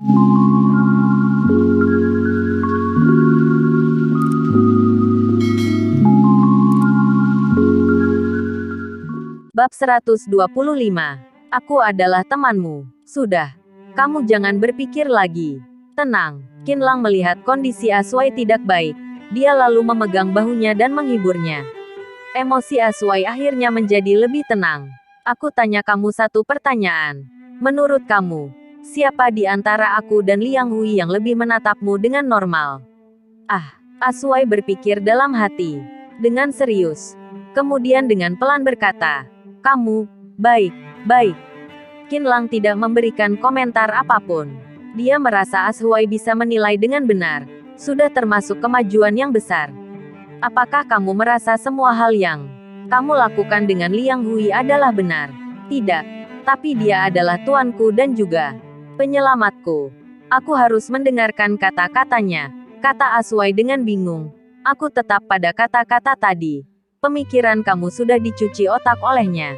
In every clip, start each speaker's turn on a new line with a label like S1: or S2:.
S1: Bab 125. Aku adalah temanmu. Sudah. Kamu jangan berpikir lagi. Tenang. Qinlang melihat kondisi Aswai tidak baik. Dia lalu memegang bahunya dan menghiburnya. Emosi Aswai akhirnya menjadi lebih tenang. Aku tanya kamu satu pertanyaan. Menurut kamu, siapa di antara aku dan Liang Hui yang lebih menatapmu dengan normal? Aswai berpikir dalam hati. Dengan serius. Kemudian dengan pelan berkata, kamu, baik. Qinlang tidak memberikan komentar apapun. Dia merasa Aswai bisa menilai dengan benar. Sudah termasuk kemajuan yang besar. Apakah kamu merasa semua hal yang kamu lakukan dengan Liang Hui adalah benar? Tidak. Tapi dia adalah tuanku dan juga penyelamatku. Aku harus mendengarkan kata-katanya, kata Aswai dengan bingung. Aku tetap pada kata-kata tadi. Pemikiran kamu sudah dicuci otak olehnya.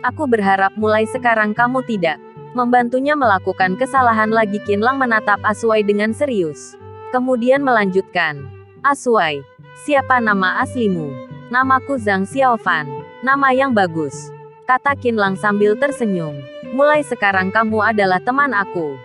S1: Aku berharap mulai sekarang kamu tidak membantunya melakukan kesalahan lagi. Qinlang menatap Aswai dengan serius. Kemudian melanjutkan. Aswai, siapa nama aslimu? Namaku Zhang Xiaofan. Nama yang bagus, kata Qinlang sambil tersenyum. Mulai sekarang kamu adalah teman aku.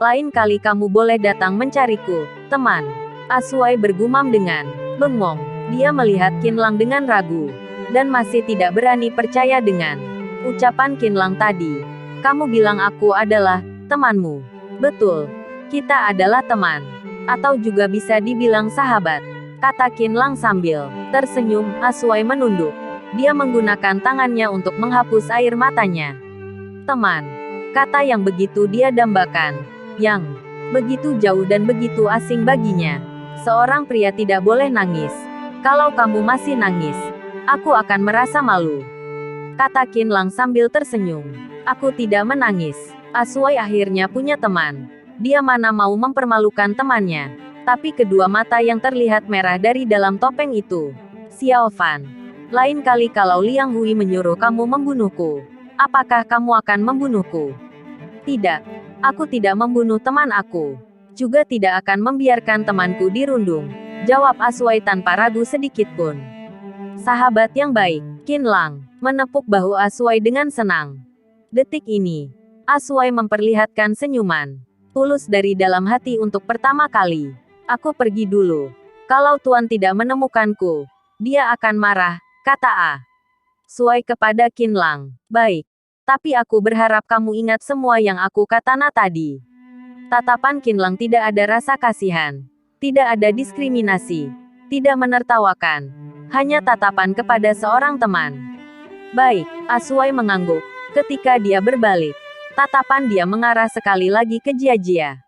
S1: Lain kali kamu boleh datang mencariku, teman. Aswai bergumam dengan bengong. Dia melihat Qinlang dengan ragu, dan masih tidak berani percaya dengan ucapan Qinlang tadi. Kamu bilang aku adalah temanmu. Betul. Kita adalah teman. Atau juga bisa dibilang sahabat, kata Qinlang sambil tersenyum. Aswai menunduk. Dia menggunakan tangannya untuk menghapus air matanya. Teman. Kata yang begitu dia dambakan. Yang begitu jauh dan begitu asing baginya. Seorang pria tidak boleh nangis. Kalau kamu masih nangis, aku akan merasa malu, kata Qinlang sambil tersenyum. Aku tidak menangis. Aswai akhirnya punya teman. Dia mana mau mempermalukan temannya. Tapi kedua mata yang terlihat merah dari dalam topeng itu. Xiaofan, lain kali kalau Liang Hui menyuruh kamu membunuhku, apakah kamu akan membunuhku? Tidak. Aku tidak membunuh teman aku. Juga tidak akan membiarkan temanku dirundung, jawab Aswai tanpa ragu sedikit pun. Sahabat yang baik, Qinlang menepuk bahu Aswai dengan senang. Detik ini, Aswai memperlihatkan senyuman tulus dari dalam hati untuk pertama kali. Aku pergi dulu. Kalau Tuan tidak menemukanku, dia akan marah, kata Aswai kepada Qinlang. Baik. Tapi aku berharap kamu ingat semua yang aku katakan tadi. Tatapan Qinlang tidak ada rasa kasihan. Tidak ada diskriminasi. Tidak menertawakan. Hanya tatapan kepada seorang teman. Baik, Aswai mengangguk. Ketika dia berbalik, tatapan dia mengarah sekali lagi ke Jia.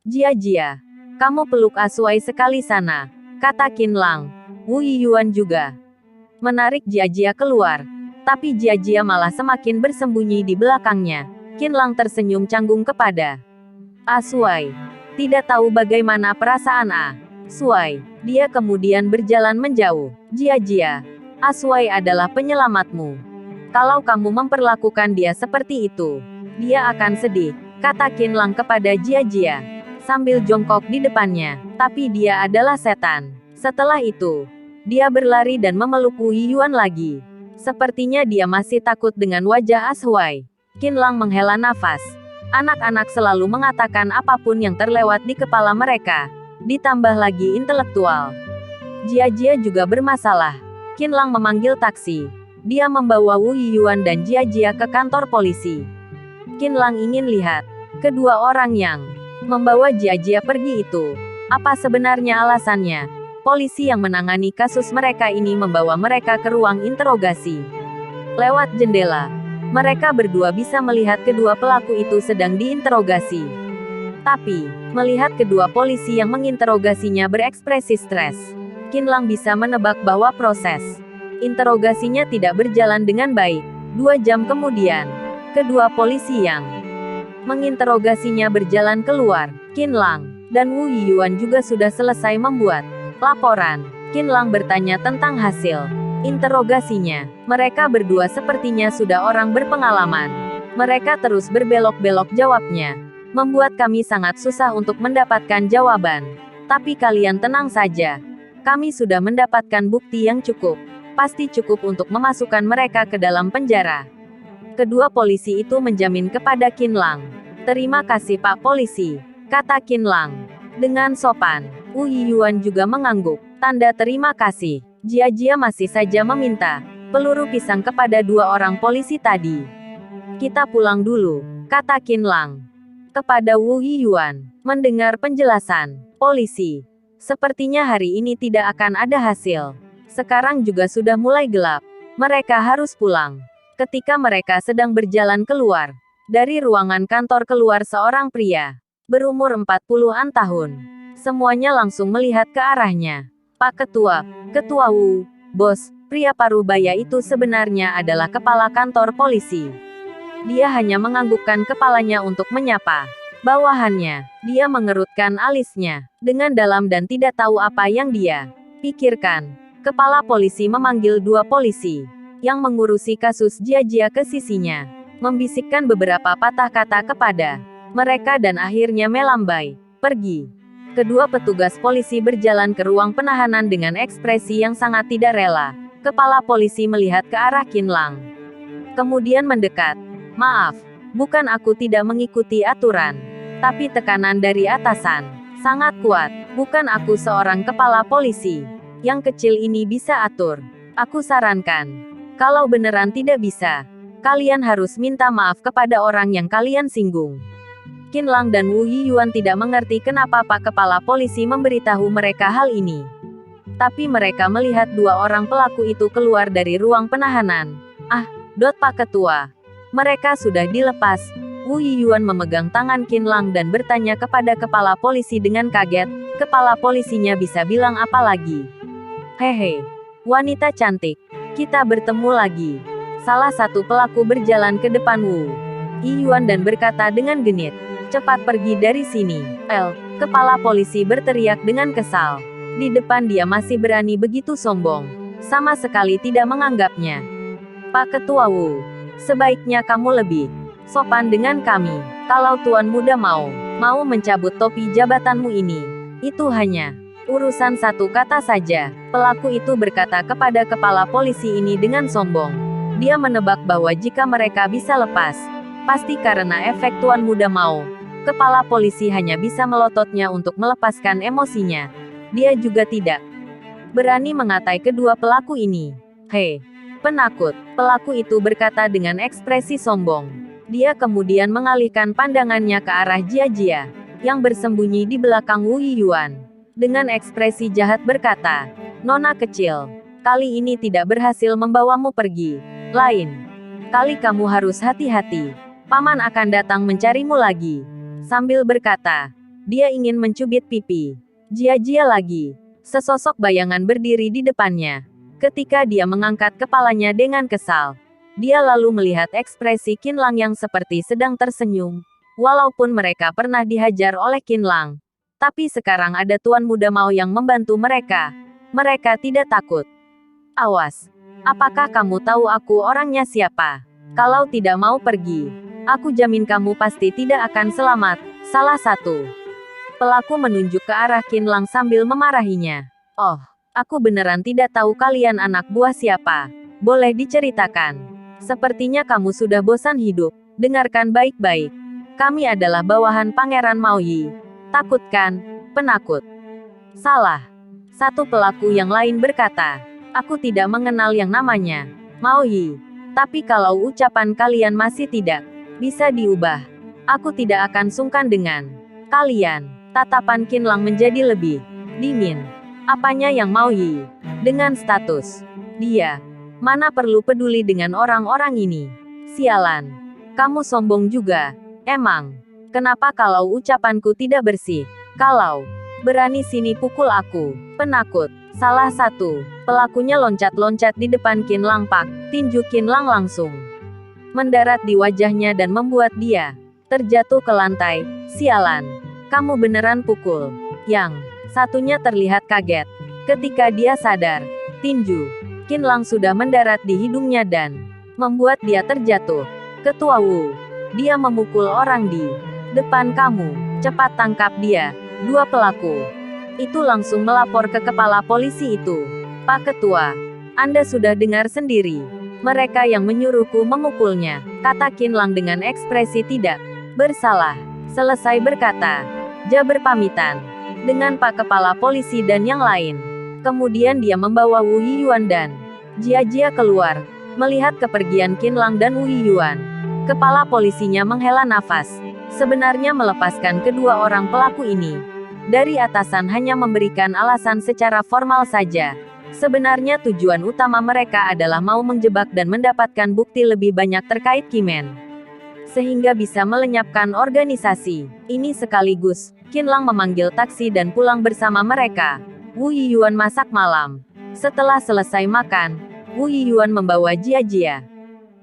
S1: Jia, kamu peluk Aswai sekali sana, kata Qinlang. Wu Yiyuan juga menarik Jia keluar. Tapi Jia malah semakin bersembunyi di belakangnya. Qinlang tersenyum canggung kepada Aswai. Tidak tahu bagaimana perasaan Aswai. Dia kemudian berjalan menjauh. Jia, Aswai adalah penyelamatmu. Kalau kamu memperlakukan dia seperti itu, dia akan sedih, kata Qinlang kepada Jia, sambil jongkok di depannya. Tapi dia adalah setan. Setelah itu, dia berlari dan memeluk Wu Yiyuan lagi. Sepertinya dia masih takut dengan wajah Aswai. Qinlang menghela nafas. Anak-anak selalu mengatakan apapun yang terlewat di kepala mereka. Ditambah lagi intelektual. Jia juga bermasalah. Qinlang memanggil taksi. Dia membawa Wu Yiyuan dan Jia ke kantor polisi. Qinlang ingin lihat kedua orang yang membawa Jia pergi itu. Apa sebenarnya alasannya? Polisi yang menangani kasus mereka ini membawa mereka ke ruang interogasi. Lewat jendela, mereka berdua bisa melihat kedua pelaku itu sedang diinterogasi. Tapi, melihat kedua polisi yang menginterogasinya berekspresi stres, Qinlang bisa menebak bahwa proses interogasinya tidak berjalan dengan baik. 2 jam kemudian, kedua polisi yang menginterogasinya berjalan keluar. Qinlang dan Wu Yiyuan juga sudah selesai membuat laporan. Qinlang bertanya tentang hasil interogasinya. Mereka berdua sepertinya sudah orang berpengalaman. Mereka terus berbelok-belok jawabnya. membuat kami sangat susah untuk mendapatkan jawaban. Tapi kalian tenang saja. Kami sudah mendapatkan bukti yang cukup. Pasti cukup untuk memasukkan mereka ke dalam penjara. Kedua polisi itu menjamin kepada Qin Lang. Terima kasih Pak Polisi, kata Qin Lang. Dengan sopan, Wu Yiyuan juga mengangguk. Tanda terima kasih. Jia masih saja meminta peluru pisang kepada dua orang polisi tadi. Kita pulang dulu, kata Qin Lang. Kepada Wu Yiyuan, mendengar penjelasan polisi, sepertinya hari ini tidak akan ada hasil. Sekarang juga sudah mulai gelap. Mereka harus pulang. Ketika mereka sedang berjalan keluar dari ruangan kantor, keluar seorang pria berumur 40-an tahun. Semuanya langsung melihat ke arahnya. Pak Ketua Wu, bos, pria parubaya itu sebenarnya adalah kepala kantor polisi. Dia hanya menganggukkan kepalanya untuk menyapa bawahannya. Dia mengerutkan alisnya dengan dalam dan tidak tahu apa yang dia pikirkan. Kepala polisi memanggil dua polisi yang mengurusi kasus Jia ke sisinya, membisikkan beberapa patah kata kepada mereka dan akhirnya melambai pergi. Kedua petugas polisi berjalan ke ruang penahanan dengan ekspresi yang sangat tidak rela. Kepala polisi melihat ke arah Qin Lang, kemudian mendekat. Maaf, bukan aku tidak mengikuti aturan, tapi tekanan dari atasan sangat kuat. Bukan aku seorang kepala polisi yang kecil ini bisa atur. Aku sarankan, kalau beneran tidak bisa, kalian harus minta maaf kepada orang yang kalian singgung. Qin Lang dan Wu Yiyuan tidak mengerti kenapa Pak Kepala Polisi memberitahu mereka hal ini. Tapi mereka melihat dua orang pelaku itu keluar dari ruang penahanan. Pak Ketua. Mereka sudah dilepas. Wu Yiyuan memegang tangan Qin Lang dan bertanya kepada kepala polisi dengan kaget. Kepala polisinya bisa bilang apa lagi? Hehe, wanita cantik, kita bertemu lagi. Salah satu pelaku berjalan ke depan Wu Yiyuan dan berkata dengan genit, cepat pergi dari sini. Kepala polisi berteriak dengan kesal. Di depan dia masih berani begitu sombong. Sama sekali tidak menganggapnya. Pak Ketua Wu, sebaiknya kamu lebih sopan dengan kami. Kalau Tuan Muda mau mencabut topi jabatanmu ini, itu hanya urusan satu kata saja. Pelaku itu berkata kepada kepala polisi ini dengan sombong. Dia menebak bahwa jika mereka bisa lepas, pasti karena efek Tuan Muda mau. Kepala polisi hanya bisa melototnya untuk melepaskan emosinya. Dia juga tidak berani mengatai kedua pelaku ini. Hei, penakut, pelaku itu berkata dengan ekspresi sombong. Dia kemudian mengalihkan pandangannya ke arah Jia, yang bersembunyi di belakang Wu Yiyuan. Dengan ekspresi jahat berkata, Nona kecil, kali ini tidak berhasil membawamu pergi. Lain kali kamu harus hati-hati. Paman akan datang mencarimu lagi. Sambil berkata, dia ingin mencubit pipi Jia lagi. Sesosok bayangan berdiri di depannya. Ketika dia mengangkat kepalanya dengan kesal, dia lalu melihat ekspresi Qin Lang yang seperti sedang tersenyum. Walaupun mereka pernah dihajar oleh Qin Lang, tapi sekarang ada Tuan Muda Mao yang membantu mereka. Mereka tidak takut. Awas, apakah kamu tahu aku orangnya siapa? Kalau tidak mau pergi, aku jamin kamu pasti tidak akan selamat. Salah satu pelaku menunjuk ke arah Qin Lang sambil memarahinya. Oh, aku beneran tidak tahu kalian anak buah siapa. Boleh diceritakan? Sepertinya kamu sudah bosan hidup. Dengarkan baik-baik. Kami adalah bawahan Pangeran Mao Yi. Takut kan? Penakut. Salah. Satu pelaku yang lain berkata, aku tidak mengenal yang namanya Mao Yi. Tapi kalau ucapan kalian masih tidak bisa diubah, aku tidak akan sungkan dengan kalian. Tatapan Qin Lang menjadi lebih dingin. Apanya yang Mao Yi? Dengan status dia, mana perlu peduli dengan orang-orang ini? Sialan. Kamu sombong juga. Emang, kenapa kalau ucapanku tidak bersih? Kalau berani sini pukul aku. Penakut. Salah satu pelakunya loncat-loncat di depan Qin Lang. Pak, tinju Qin Lang langsung mendarat di wajahnya dan membuat dia terjatuh ke lantai. Sialan. Kamu beneran pukul. Yang satunya terlihat kaget. Ketika dia sadar, tinju Qin Lang sudah mendarat di hidungnya dan membuat dia terjatuh. Ketua Wu. Dia memukul orang di Depan kamu, cepat tangkap dia. Dua pelaku itu langsung melapor ke kepala polisi itu. Pak Ketua, Anda sudah dengar sendiri. Mereka yang menyuruhku memukulnya, kata Qin Lang dengan ekspresi tidak bersalah. Selesai berkata, Ja berpamitan dengan Pak Kepala Polisi dan yang lain. Kemudian dia membawa Wu Yiyuan dan Jia keluar. Melihat kepergian Qin Lang dan Wu Yiyuan, kepala polisinya menghela nafas. Sebenarnya melepaskan kedua orang pelaku ini dari atasan hanya memberikan alasan secara formal saja. Sebenarnya tujuan utama mereka adalah mau menjebak dan mendapatkan bukti lebih banyak terkait Kimen, sehingga bisa melenyapkan organisasi ini sekaligus. Qin Lang memanggil taksi dan pulang bersama mereka. Wu Yiyuan masak malam. Setelah selesai makan, Wu Yiyuan membawa Jia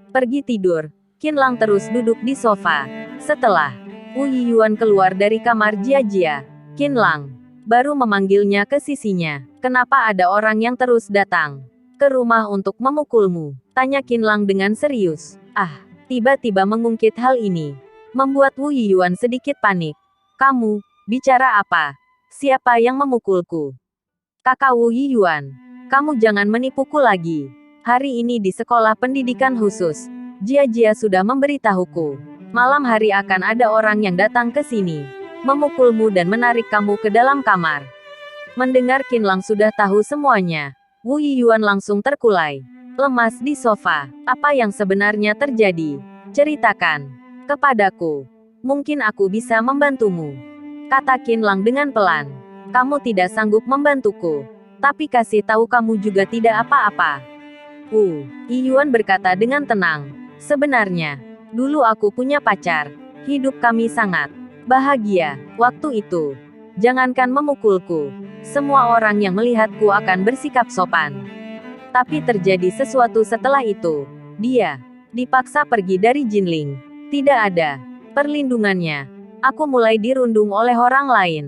S1: pergi tidur. Qin Lang terus duduk di sofa. Setelah Wu Yiyuan keluar dari kamar Jia, Qin Lang baru memanggilnya ke sisinya. Kenapa ada orang yang terus datang ke rumah untuk memukulmu? Tanya Qin Lang dengan serius. Tiba-tiba mengungkit hal ini membuat Wu Yiyuan sedikit panik. Kamu bicara apa? Siapa yang memukulku? Kakak Wu Yiyuan, kamu jangan menipuku lagi. Hari ini di sekolah pendidikan khusus, Jia sudah memberitahuku. Malam hari akan ada orang yang datang ke sini, memukulmu dan menarik kamu ke dalam kamar. Mendengar Qin Lang sudah tahu semuanya, Wu Yiyuan langsung terkulai, lemas di sofa. Apa yang sebenarnya terjadi? Ceritakan kepadaku. Mungkin aku bisa membantumu, kata Qin Lang dengan pelan. Kamu tidak sanggup membantuku, tapi kasih tahu kamu juga tidak apa-apa. Wu Yiyuan berkata dengan tenang. Sebenarnya, dulu aku punya pacar. Hidup kami sangat bahagia waktu itu. Jangankan memukulku, semua orang yang melihatku akan bersikap sopan. Tapi terjadi sesuatu setelah itu. Dia dipaksa pergi dari Jinling. Tidak ada perlindungannya. Aku mulai dirundung oleh orang lain.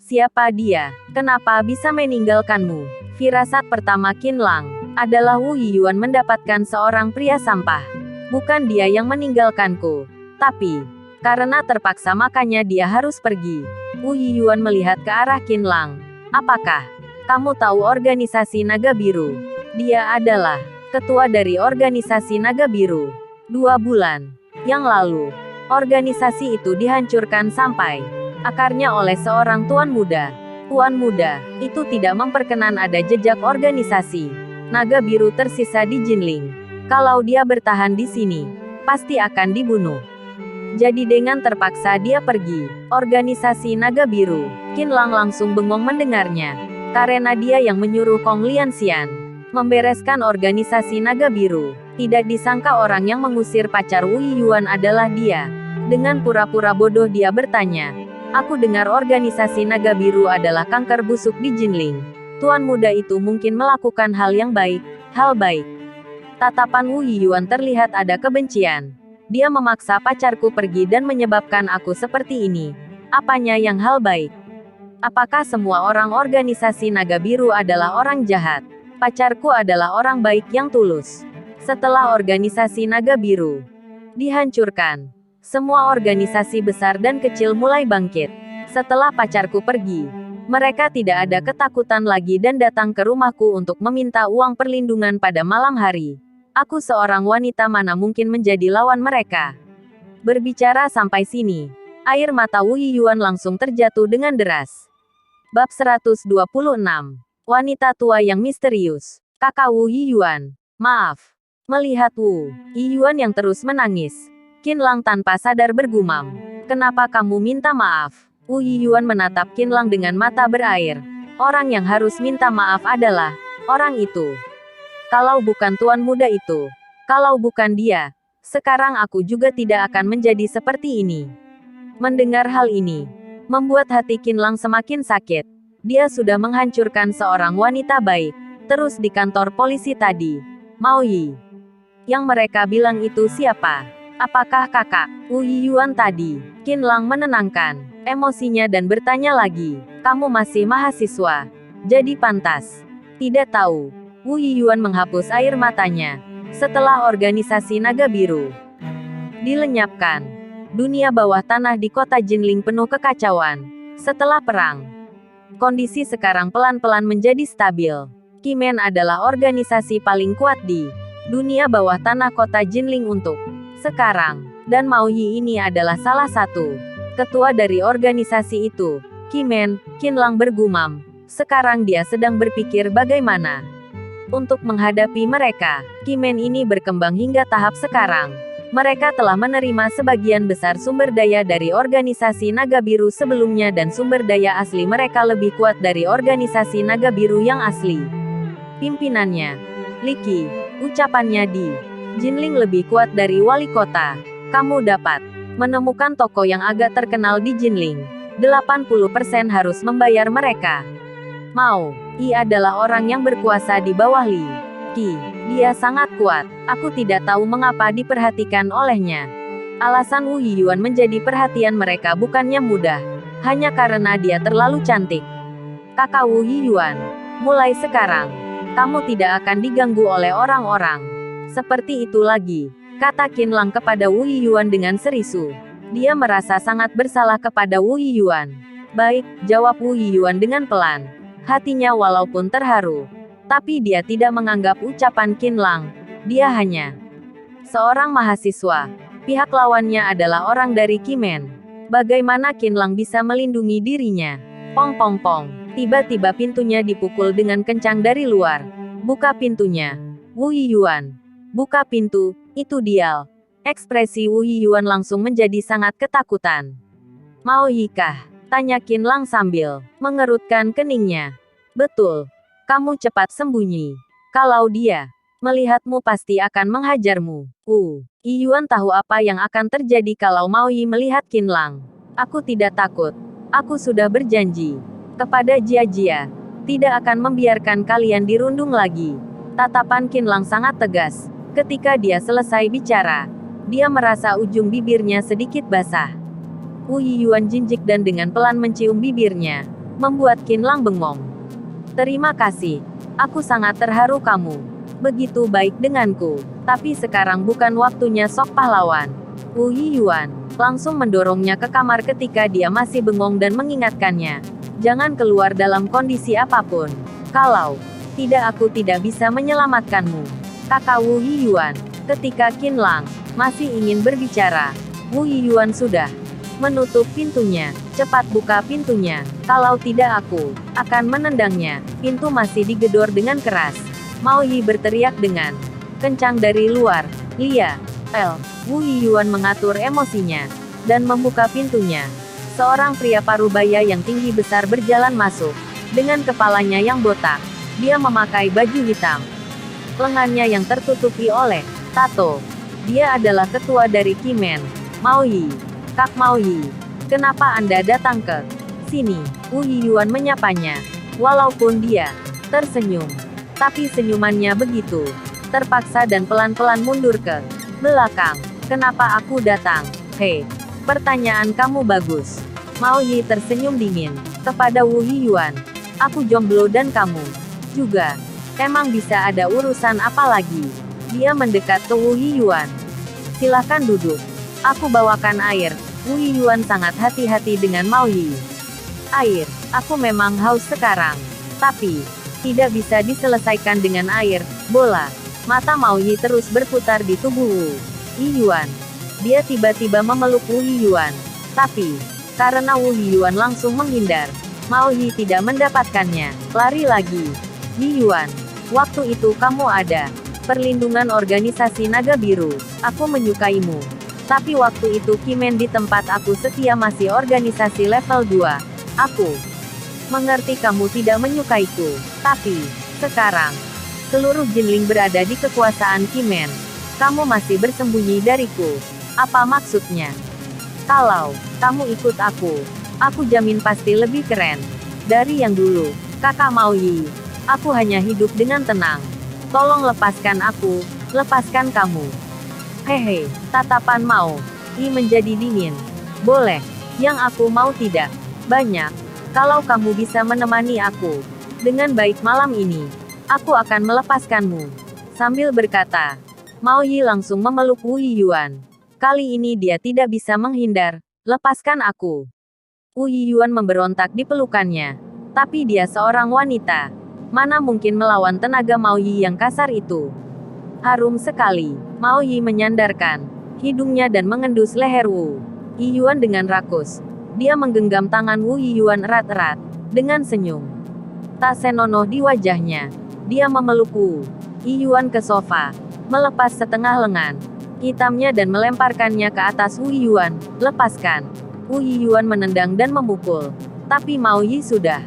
S1: Siapa dia? Kenapa bisa meninggalkanmu? Firasat pertama Qin Lang adalah Wu Yiyuan mendapatkan seorang pria sampah. Bukan dia yang meninggalkanku, tapi karena terpaksa makanya dia harus pergi. Wu Yiyuan melihat ke arah Qin Lang. Apakah kamu tahu organisasi Naga Biru? Dia adalah ketua dari organisasi Naga Biru. 2 bulan yang lalu, organisasi itu dihancurkan sampai akarnya oleh seorang tuan muda. Tuan muda itu tidak memperkenan ada jejak organisasi Naga Biru tersisa di Jinling. Kalau dia bertahan di sini, pasti akan dibunuh. Jadi dengan terpaksa dia pergi. Organisasi Naga Biru. Qin Lang langsung bengong mendengarnya. Karena dia yang menyuruh Kong Lianxian membereskan organisasi Naga Biru. Tidak disangka orang yang mengusir pacar Wu Yiyuan adalah dia. Dengan pura-pura bodoh dia bertanya. Aku dengar organisasi Naga Biru adalah kanker busuk di Jinling. Tuan muda itu mungkin melakukan hal yang baik. Hal baik. Tatapan Wu Yiyuan terlihat ada kebencian. Dia memaksa pacarku pergi dan menyebabkan aku seperti ini. Apanya yang hal baik? Apakah semua orang organisasi Naga Biru adalah orang jahat? Pacarku adalah orang baik yang tulus. Setelah organisasi Naga Biru dihancurkan, semua organisasi besar dan kecil mulai bangkit. Setelah pacarku pergi, mereka tidak ada ketakutan lagi dan datang ke rumahku untuk meminta uang perlindungan pada malam hari. Aku seorang wanita mana mungkin menjadi lawan mereka. Berbicara sampai sini, air mata Wu Yiyuan langsung terjatuh dengan deras. Bab 126. Wanita tua yang misterius. Kakak Wu Yiyuan. Maaf. Melihat Wu Yiyuan yang terus menangis, Qin Lang tanpa sadar bergumam. Kenapa kamu minta maaf? Wu Yiyuan menatap Qin Lang dengan mata berair. Orang yang harus minta maaf adalah orang itu. Kalau bukan tuan muda itu, kalau bukan dia, sekarang aku juga tidak akan menjadi seperti ini. Mendengar hal ini, membuat hati Qin Lang semakin sakit. Dia sudah menghancurkan seorang wanita baik. Terus di kantor polisi tadi, Mao Yi. Yang mereka bilang itu siapa? Apakah kakak Wu Yiyuan tadi? Qin Lang menenangkan emosinya dan bertanya lagi. Kamu masih mahasiswa, jadi pantas tidak tahu. Wu Yiyuan menghapus air matanya. Setelah organisasi Naga Biru dilenyapkan, Dunia bawah tanah di kota Jinling penuh kekacauan. Setelah perang, kondisi sekarang pelan-pelan menjadi stabil. Kimen adalah organisasi paling kuat di dunia bawah tanah kota Jinling untuk sekarang. Dan Mao Yi ini adalah salah satu ketua dari organisasi itu. Kimen, Qinlang bergumam. Sekarang dia sedang berpikir bagaimana untuk menghadapi mereka. Kimen ini berkembang hingga tahap sekarang. Mereka telah menerima sebagian besar sumber daya dari organisasi Naga Biru sebelumnya dan sumber daya asli mereka lebih kuat dari organisasi Naga Biru yang asli. Pimpinannya, Liki, ucapannya di Jinling lebih kuat dari wali kota. Kamu dapat menemukan toko yang agak terkenal di Jinling. 80% harus membayar mereka. Mao Yi adalah orang yang berkuasa di bawah Li Qi. Dia sangat kuat. Aku tidak tahu mengapa diperhatikan olehnya. Alasan Wu Yiyuan menjadi perhatian mereka bukannya mudah. Hanya karena dia terlalu cantik. Kakak Wu Yiyuan, mulai sekarang, kamu tidak akan diganggu oleh orang-orang seperti itu lagi, kata Qinlang kepada Wu Yiyuan dengan serisu. Dia merasa sangat bersalah kepada Wu Yiyuan. Baik, jawab Wu Yiyuan dengan pelan. Hatinya walaupun terharu. Tapi dia tidak menganggap ucapan Qinlang. Dia hanya seorang mahasiswa. Pihak lawannya adalah orang dari Kimen. Bagaimana Qinlang bisa melindungi dirinya? Pong pong pong. Tiba-tiba pintunya dipukul dengan kencang dari luar. Buka pintunya. Wu Yiyuan. Buka pintu, itu Dial. Ekspresi Wu Yiyuan langsung menjadi sangat ketakutan. Mao Yi kah? Tanya Qinlang sambil mengerutkan keningnya. Betul. Kamu cepat sembunyi. Kalau dia melihatmu pasti akan menghajarmu. Wu Yiyuan tahu apa yang akan terjadi kalau Mao Yi melihat Qinlang. Aku tidak takut. Aku sudah berjanji kepada Jia Jia. Tidak akan membiarkan kalian dirundung lagi. Tatapan Qinlang sangat tegas. Ketika dia selesai bicara, dia merasa ujung bibirnya sedikit basah. Wu Yiyuan jinjik dan dengan pelan mencium bibirnya, membuat Qinlang bengong. Terima kasih. Aku sangat terharu kamu begitu baik denganku. Tapi sekarang bukan waktunya sok pahlawan. Wu Yiyuan langsung mendorongnya ke kamar ketika dia masih bengong dan mengingatkannya. Jangan keluar dalam kondisi apapun. Kalau tidak aku tidak bisa menyelamatkanmu. Kakak Wu Yiyuan. Ketika Qinlang masih ingin berbicara, Wu Yiyuan sudah menutup pintunya. Cepat buka pintunya. Kalau tidak aku akan menendangnya. Pintu masih digedor dengan keras. Mao Yi berteriak dengan kencang dari luar. Lia, El. Wu Yiyuan mengatur emosinya dan membuka pintunya. Seorang pria parubaya yang tinggi besar berjalan masuk. Dengan kepalanya yang botak, dia memakai baju hitam. Lengannya yang tertutupi oleh tato. Dia adalah ketua dari Kimen. Mao Yi. Kak Mao Yi. Kenapa Anda datang ke sini? Wu Yiyuan menyapanya. Walaupun dia tersenyum, tapi senyumannya begitu terpaksa dan pelan-pelan mundur ke belakang. Kenapa aku datang? Hei, pertanyaan kamu bagus. Mao Yi tersenyum dingin kepada Wu Yiyuan. Aku jomblo dan kamu juga. Emang bisa ada urusan apa lagi? Dia mendekat ke Wu Yiyuan. Silakan duduk. Aku bawakan air. Wu Yiyuan sangat hati-hati dengan Mao Yi. Air. Aku memang haus sekarang. Tapi tidak bisa diselesaikan dengan air. Bola. Mata Mao Yi terus berputar di tubuh Wu Yiyuan. Dia tiba-tiba memeluk Wu Yiyuan. Tapi karena Wu Yiyuan langsung menghindar, Mao Yi tidak mendapatkannya. Lari lagi. Yiyuan. Waktu itu kamu ada perlindungan organisasi Naga Biru. Aku menyukaimu. Tapi waktu itu Kimen di tempat aku setia masih organisasi level 2. Aku mengerti kamu tidak menyukaiku. Tapi sekarang seluruh Jinling berada di kekuasaan Kimen. Kamu masih bersembunyi dariku. Apa maksudnya? Kalau kamu ikut aku jamin pasti lebih keren dari yang dulu. Kakak Mao Yi. Aku hanya hidup dengan tenang. Tolong lepaskan aku, lepaskan kamu. Hehe, tatapan Mao Yi menjadi dingin. Boleh, yang aku mau tidak banyak. Kalau kamu bisa menemani aku dengan baik malam ini, aku akan melepaskanmu. Sambil berkata, Mao Yi langsung memeluk Wu Yiyuan. Kali ini dia tidak bisa menghindar. Lepaskan aku. Wu Yiyuan memberontak di pelukannya. Tapi dia seorang wanita. Mana mungkin melawan tenaga Mao Yi yang kasar itu. Harum sekali. Mao Yi menyandarkan hidungnya dan mengendus leher Wu Yiyuan dengan rakus. Dia menggenggam tangan Wu Yiyuan erat-erat. Dengan senyum tak senonoh di wajahnya, dia memeluk Wu Yiyuan ke sofa, melepas setengah lengan hitamnya dan melemparkannya ke atas Wu Yiyuan. Lepaskan. Wu Yiyuan menendang dan memukul. Tapi Mao Yi sudah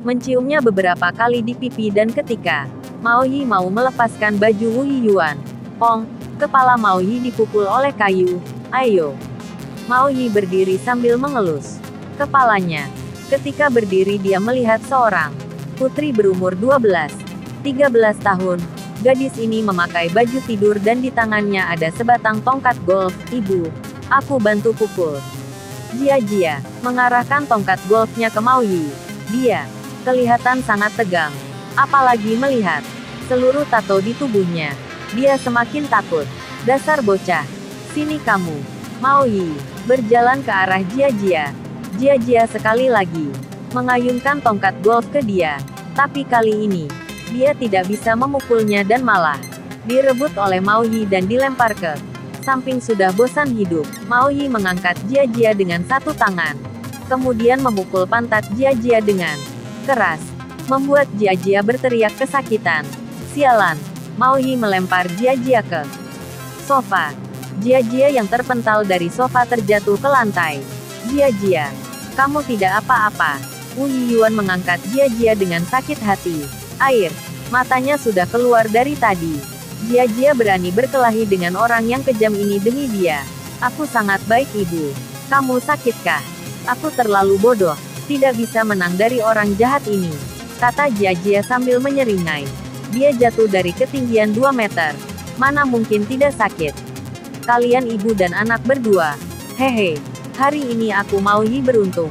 S1: menciumnya beberapa kali di pipi dan ketika Mao Yi mau melepaskan baju Wu Yiyuan, Pong, kepala Mao Yi dipukul oleh kayu. Ayo. Mao Yi berdiri sambil mengelus kepalanya. Ketika berdiri dia melihat seorang putri berumur 12-13 tahun. Gadis ini memakai baju tidur dan di tangannya ada sebatang tongkat golf. Ibu, aku bantu pukul. Jia mengarahkan tongkat golfnya ke Mao Yi. Dia kelihatan sangat tegang. Apalagi melihat seluruh tato di tubuhnya. Dia semakin takut. Dasar bocah. Sini kamu. Mao Yi berjalan ke arah Jia. Jia sekali lagi mengayunkan tongkat golf ke dia. Tapi kali ini, dia tidak bisa memukulnya dan malah direbut oleh Mao Yi dan dilempar ke samping. Sudah bosan hidup, Mao Yi mengangkat Jia dengan satu tangan. Kemudian memukul pantat Jia dengan keras. Membuat Jia berteriak kesakitan. Sialan. Mao Yi melempar Jia ke sofa. Jia yang terpental dari sofa terjatuh ke lantai. Jia, kamu tidak apa-apa. Wu Yiyuan mengangkat Jia dengan sakit hati. Air matanya sudah keluar dari tadi. Jia berani berkelahi dengan orang yang kejam ini demi dia. Aku sangat baik ibu. Kamu sakitkah? Aku terlalu bodoh. Tidak bisa menang dari orang jahat ini. Kata Jia sambil menyeringai. Dia jatuh dari ketinggian 2 meter. Mana mungkin tidak sakit. Kalian ibu dan anak berdua. Hehe. Hari ini aku Mao Yi beruntung.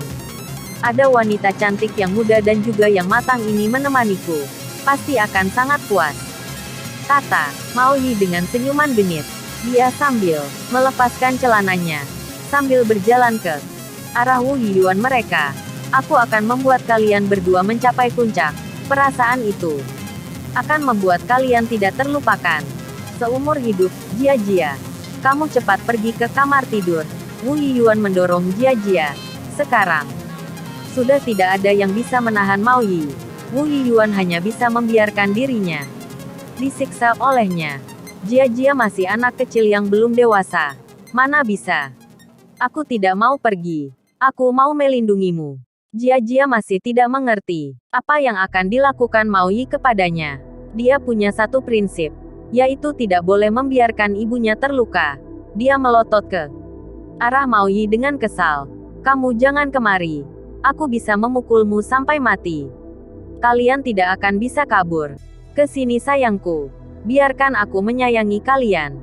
S1: Ada wanita cantik yang muda dan juga yang matang ini menemaniku. Pasti akan sangat puas. Kata Mao Yi dengan senyuman genit. Dia sambil melepaskan celananya. Sambil berjalan ke arah Wu Yiyuan mereka. Aku akan membuat kalian berdua mencapai puncak. Perasaan itu akan membuat kalian tidak terlupakan seumur hidup. Jia, kamu cepat pergi ke kamar tidur. Wu Yiyuan mendorong Jia. Sekarang sudah tidak ada yang bisa menahan Mao Yi. Wu Yiyuan hanya bisa membiarkan dirinya disiksa olehnya. Jia masih anak kecil yang belum dewasa. Mana bisa. Aku tidak mau pergi. Aku mau melindungimu. Jia masih tidak mengerti apa yang akan dilakukan Mao Yi kepadanya. Dia punya satu prinsip, yaitu tidak boleh membiarkan ibunya terluka. Dia melotot ke arah Mao Yi dengan kesal. Kamu jangan kemari. Aku bisa memukulmu sampai mati. Kalian tidak akan bisa kabur. Kesini sayangku. Biarkan aku menyayangi kalian.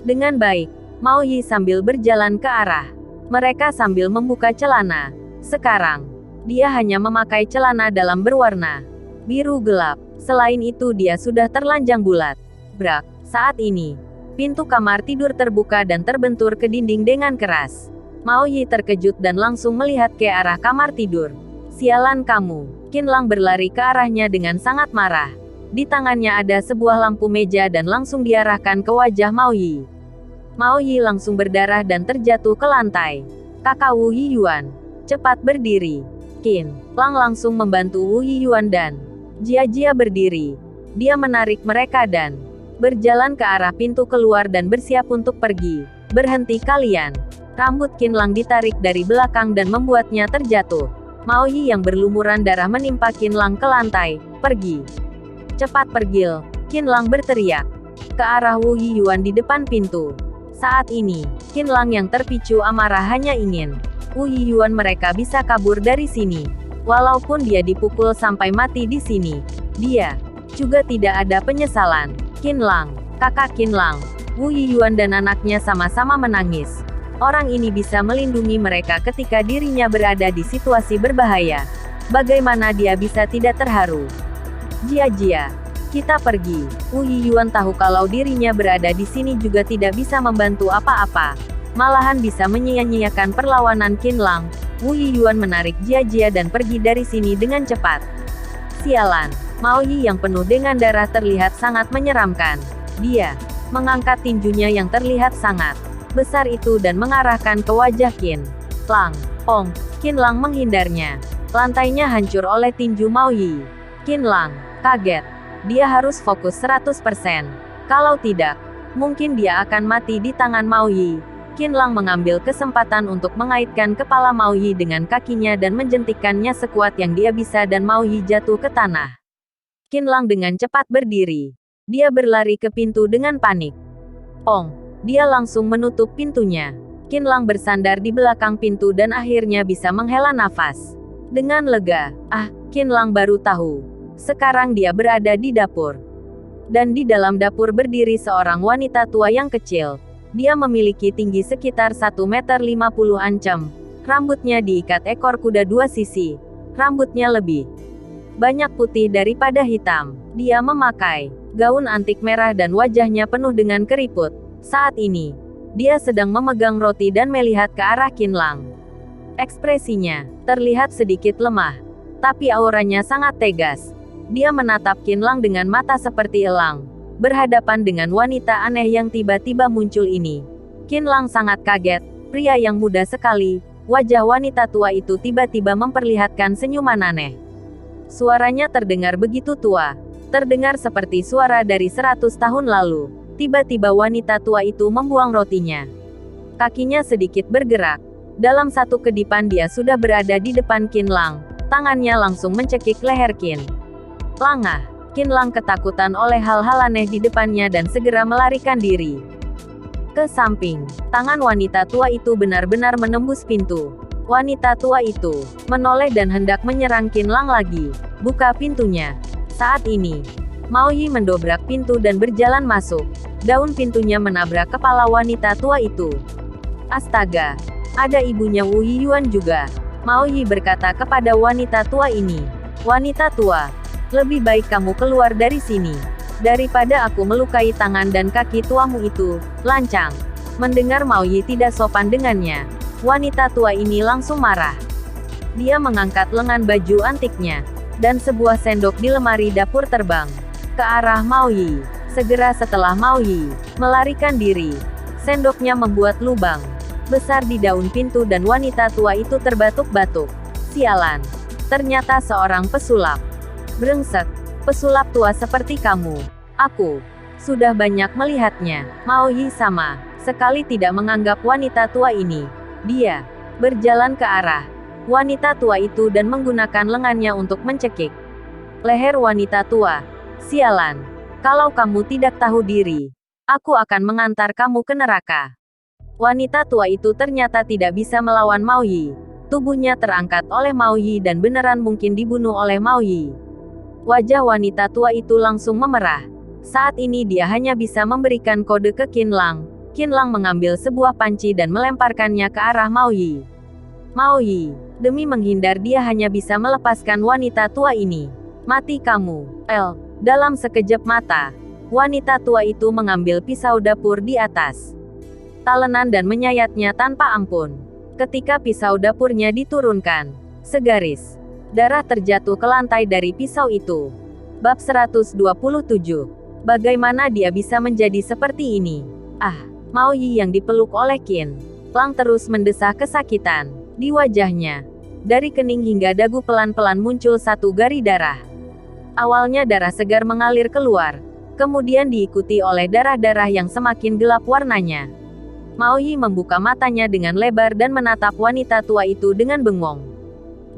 S1: Dengan baik, Mao Yi sambil berjalan ke arah mereka sambil membuka celana. Sekarang, dia hanya memakai celana dalam berwarna biru gelap. Selain itu dia sudah terlanjang bulat. Brak. Saat ini, pintu kamar tidur terbuka dan terbentur ke dinding dengan keras. Mao Yi terkejut dan langsung melihat ke arah kamar tidur. Sialan kamu. Qin Lang berlari ke arahnya dengan sangat marah. Di tangannya ada sebuah lampu meja dan langsung diarahkan ke wajah Mao Yi. Mao Yi langsung berdarah dan terjatuh ke lantai. Kakak Wu Yiyuan, cepat berdiri. Qin Lang langsung membantu Wu Yiyuan dan Jia berdiri. Dia menarik mereka dan berjalan ke arah pintu keluar dan bersiap untuk pergi. Berhenti kalian. Rambut Qin Lang ditarik dari belakang dan membuatnya terjatuh. Mao Yi yang berlumuran darah menimpa Qin Lang ke lantai. Pergi. Cepat pergil. Qin Lang berteriak ke arah Wu Yiyuan di depan pintu. Saat ini, Qin Lang yang terpicu amarah hanya ingin Wu Yiyuan mereka bisa kabur dari sini. Walaupun dia dipukul sampai mati di sini, dia juga tidak ada penyesalan. Qin Lang, kakak Qin Lang, Wu Yiyuan dan anaknya sama-sama menangis. Orang ini bisa melindungi mereka ketika dirinya berada di situasi berbahaya. Bagaimana dia bisa tidak terharu? Jia, Kita pergi. Wu Yiyuan tahu kalau dirinya berada di sini juga tidak bisa membantu apa-apa. Malahan bisa menyia-nyiakan perlawanan Qinlang. Wu Yiyuan menarik Jia Jia dan pergi dari sini dengan cepat. Sialan. Mao Yi yang penuh dengan darah terlihat sangat menyeramkan. Dia mengangkat tinjunya yang terlihat sangat besar itu dan mengarahkan ke wajah Qin Lang. Pong. Qinlang menghindarnya. Lantainya hancur oleh tinju Mao Yi. Qinlang kaget. Dia harus fokus 100%. Kalau tidak, mungkin dia akan mati di tangan Mao Yi. Qinlang mengambil kesempatan untuk mengaitkan kepala Mao Yi dengan kakinya dan menjentikkannya sekuat yang dia bisa dan Mao Yi jatuh ke tanah. Qinlang dengan cepat berdiri. Dia berlari ke pintu dengan panik. Pong. Dia langsung menutup pintunya. Qinlang bersandar di belakang pintu dan akhirnya bisa menghela nafas dengan lega. Qinlang baru tahu. Sekarang dia berada di dapur. Dan di dalam dapur berdiri seorang wanita tua yang kecil. Dia memiliki tinggi sekitar 1,50 meter ancam. Rambutnya diikat ekor kuda dua sisi. Rambutnya lebih banyak putih daripada hitam. Dia memakai gaun antik merah dan wajahnya penuh dengan keriput. Saat ini, dia sedang memegang roti dan melihat ke arah Qinlang. Ekspresinya terlihat sedikit lemah, tapi auranya sangat tegas. Dia menatap Qinlang dengan mata seperti elang, berhadapan dengan wanita aneh yang tiba-tiba muncul ini. Qinlang sangat kaget, pria yang muda sekali. Wajah wanita tua itu tiba-tiba memperlihatkan senyuman aneh. Suaranya terdengar begitu tua, terdengar seperti suara dari 100 tahun lalu. Tiba-tiba wanita tua itu membuang rotinya. Kakinya sedikit bergerak. Dalam satu kedipan dia sudah berada di depan Qinlang. Tangannya langsung mencekik leher Qinlang. Qinlang ketakutan oleh hal-hal aneh di depannya dan segera melarikan diri ke samping. Tangan wanita tua itu benar-benar menembus pintu. Wanita tua itu menoleh dan hendak menyerang Qinlang lagi. Buka pintunya. Saat ini, Mao Yi mendobrak pintu dan berjalan masuk. Daun pintunya menabrak kepala wanita tua itu. Astaga, ada ibunya Wu Yiyuan juga. Mao Yi berkata kepada wanita tua ini. Wanita tua, lebih baik kamu keluar dari sini. Daripada aku melukai tangan dan kaki tuamu itu. Lancang. Mendengar Mao Yi tidak sopan dengannya, wanita tua ini langsung marah. Dia mengangkat lengan baju antiknya, dan sebuah sendok di lemari dapur terbang ke arah Mao Yi. Segera setelah Mao Yi melarikan diri, sendoknya membuat lubang besar di daun pintu dan wanita tua itu terbatuk-batuk. Sialan. Ternyata seorang pesulap. Brengsek. Pesulap tua seperti kamu. Aku sudah banyak melihatnya. Mao Yi sama sekali tidak menganggap wanita tua ini. Dia berjalan ke arah wanita tua itu dan menggunakan lengannya untuk mencekik leher wanita tua. Sialan. Kalau kamu tidak tahu diri, aku akan mengantar kamu ke neraka. Wanita tua itu ternyata tidak bisa melawan Mao Yi. Tubuhnya terangkat oleh Mao Yi dan beneran mungkin dibunuh oleh Mao Yi. Wajah wanita tua itu langsung memerah. Saat ini dia hanya bisa memberikan kode ke Qinlang. Qinlang mengambil sebuah panci dan melemparkannya ke arah Mao Yi. Mao Yi, demi menghindar dia hanya bisa melepaskan wanita tua ini. Mati kamu. Dalam sekejap mata, wanita tua itu mengambil pisau dapur di atas talenan dan menyayatnya tanpa ampun. Ketika pisau dapurnya diturunkan, segaris darah terjatuh ke lantai dari pisau itu. Bab 127. Bagaimana dia bisa menjadi seperti ini? Mao Yi yang dipeluk oleh Qinlang terus mendesah kesakitan di wajahnya. Dari kening hingga dagu pelan-pelan muncul satu gari darah. Awalnya darah segar mengalir keluar, kemudian diikuti oleh darah-darah yang semakin gelap warnanya. Mao Yi membuka matanya dengan lebar dan menatap wanita tua itu dengan bengong.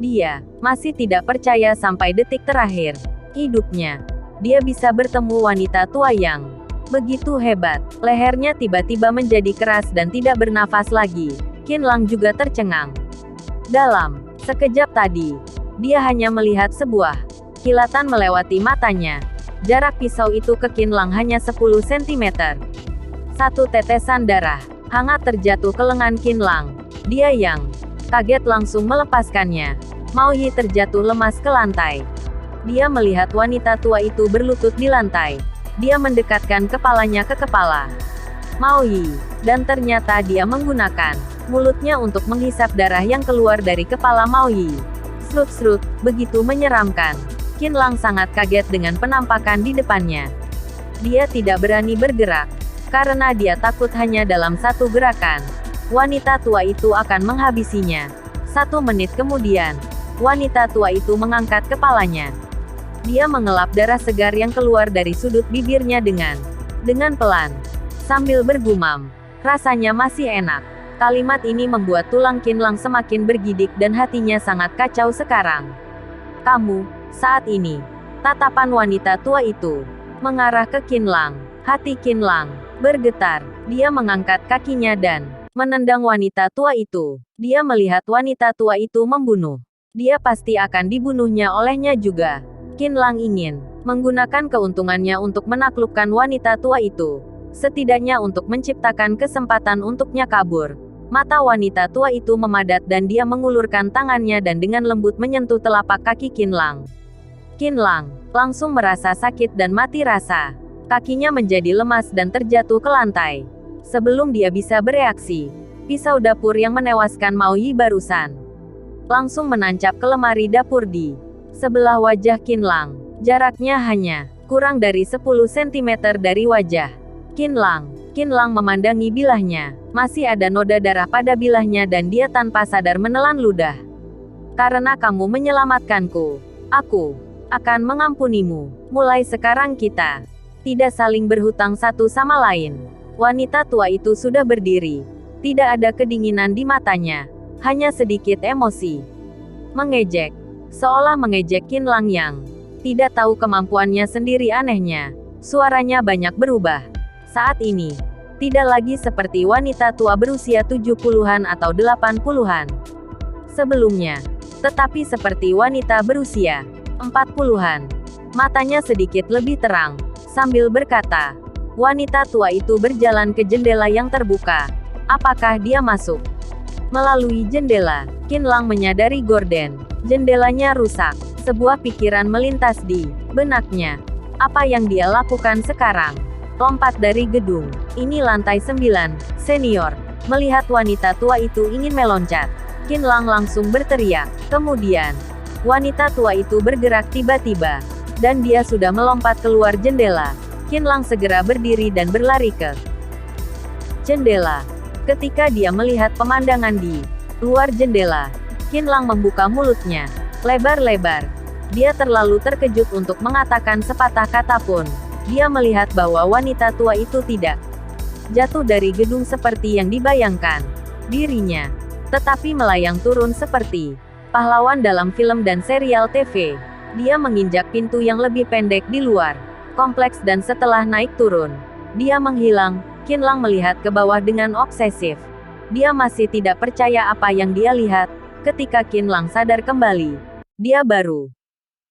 S1: Dia masih tidak percaya sampai detik terakhir hidupnya. Dia bisa bertemu wanita tua yang begitu hebat. Lehernya tiba-tiba menjadi keras dan tidak bernafas lagi. Qinlang juga tercengang. Dalam sekejap tadi, dia hanya melihat sebuah kilatan melewati matanya. Jarak pisau itu ke Qinlang hanya 10 cm. Satu tetesan darah hangat terjatuh ke lengan Qinlang. Dia yang kaget langsung melepaskannya. Mao Yi terjatuh lemas ke lantai. Dia melihat wanita tua itu berlutut di lantai. Dia mendekatkan kepalanya ke kepala Mao Yi, dan ternyata dia menggunakan mulutnya untuk menghisap darah yang keluar dari kepala Mao Yi. Srut-srut, begitu menyeramkan. Qin Lang sangat kaget dengan penampakan di depannya. Dia tidak berani bergerak, karena dia takut hanya dalam satu gerakan wanita tua itu akan menghabisinya. 1 menit kemudian, wanita tua itu mengangkat kepalanya. Dia mengelap darah segar yang keluar dari sudut bibirnya dengan pelan, sambil bergumam, rasanya masih enak. Kalimat ini membuat tulang Qin Lang semakin bergidik dan hatinya sangat kacau sekarang. Kamu, saat ini, tatapan wanita tua itu mengarah ke Qin Lang. Hati Qin Lang bergetar. Dia mengangkat kakinya dan menendang wanita tua itu. Dia melihat wanita tua itu membunuh. Dia pasti akan dibunuhnya olehnya juga. Qin Lang ingin menggunakan keuntungannya untuk menaklukkan wanita tua itu. Setidaknya untuk menciptakan kesempatan untuknya kabur. Mata wanita tua itu memadat dan dia mengulurkan tangannya dan dengan lembut menyentuh telapak kaki Qin Lang. Qin Lang langsung merasa sakit dan mati rasa. Kakinya menjadi lemas dan terjatuh ke lantai. Sebelum dia bisa bereaksi, pisau dapur yang menewaskan Mao Yi barusan langsung menancap ke lemari dapur di sebelah wajah Qin Lang. Jaraknya hanya kurang dari 10 cm dari wajah Qin Lang. Qin Lang memandangi bilahnya. Masih ada noda darah pada bilahnya dan dia tanpa sadar menelan ludah. Karena kamu menyelamatkanku, aku akan mengampunimu. Mulai sekarang kita tidak saling berhutang satu sama lain. Wanita tua itu sudah berdiri. Tidak ada kedinginan di matanya. Hanya sedikit emosi. Mengejek. Seolah mengejek Qin Lang yang tidak tahu kemampuannya sendiri. Anehnya, suaranya banyak berubah. Saat ini, tidak lagi seperti wanita tua berusia 70-an atau 80-an sebelumnya, tetapi seperti wanita berusia 40-an. Matanya sedikit lebih terang, sambil berkata, wanita tua itu berjalan ke jendela yang terbuka. Apakah dia masuk melalui jendela? Qin Lang menyadari gorden jendelanya rusak. Sebuah pikiran melintas di benaknya. Apa yang dia lakukan sekarang? Lompat dari gedung. Ini lantai 9, senior. Melihat wanita tua itu ingin meloncat, Qin Lang langsung berteriak. Kemudian, wanita tua itu bergerak tiba-tiba. Dan dia sudah melompat keluar jendela. Qin Lang segera berdiri dan berlari ke jendela. Ketika dia melihat pemandangan di luar jendela, Qin Lang membuka mulutnya lebar-lebar. Dia terlalu terkejut untuk mengatakan sepatah kata pun. Dia melihat bahwa wanita tua itu tidak jatuh dari gedung seperti yang dibayangkan dirinya, tetapi melayang turun seperti pahlawan dalam film dan serial TV. Dia menginjak pintu yang lebih pendek di luar kompleks dan setelah naik turun, dia menghilang. Qin Lang melihat ke bawah dengan obsesif. Dia masih tidak percaya apa yang dia lihat. Ketika Qin Lang sadar kembali, dia baru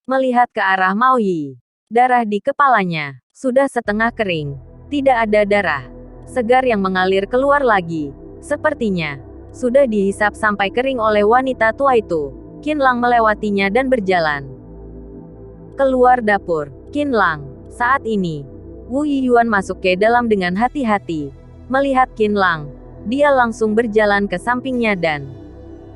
S1: melihat ke arah Mao Yi. Darah di kepalanya sudah setengah kering. Tidak ada darah segar yang mengalir keluar lagi. Sepertinya sudah dihisap sampai kering oleh wanita tua itu. Qin Lang melewatinya dan berjalan keluar dapur. Qin Lang saat ini, Wu Yiyuan masuk ke dalam dengan hati-hati. Melihat Qin Lang, dia langsung berjalan ke sampingnya dan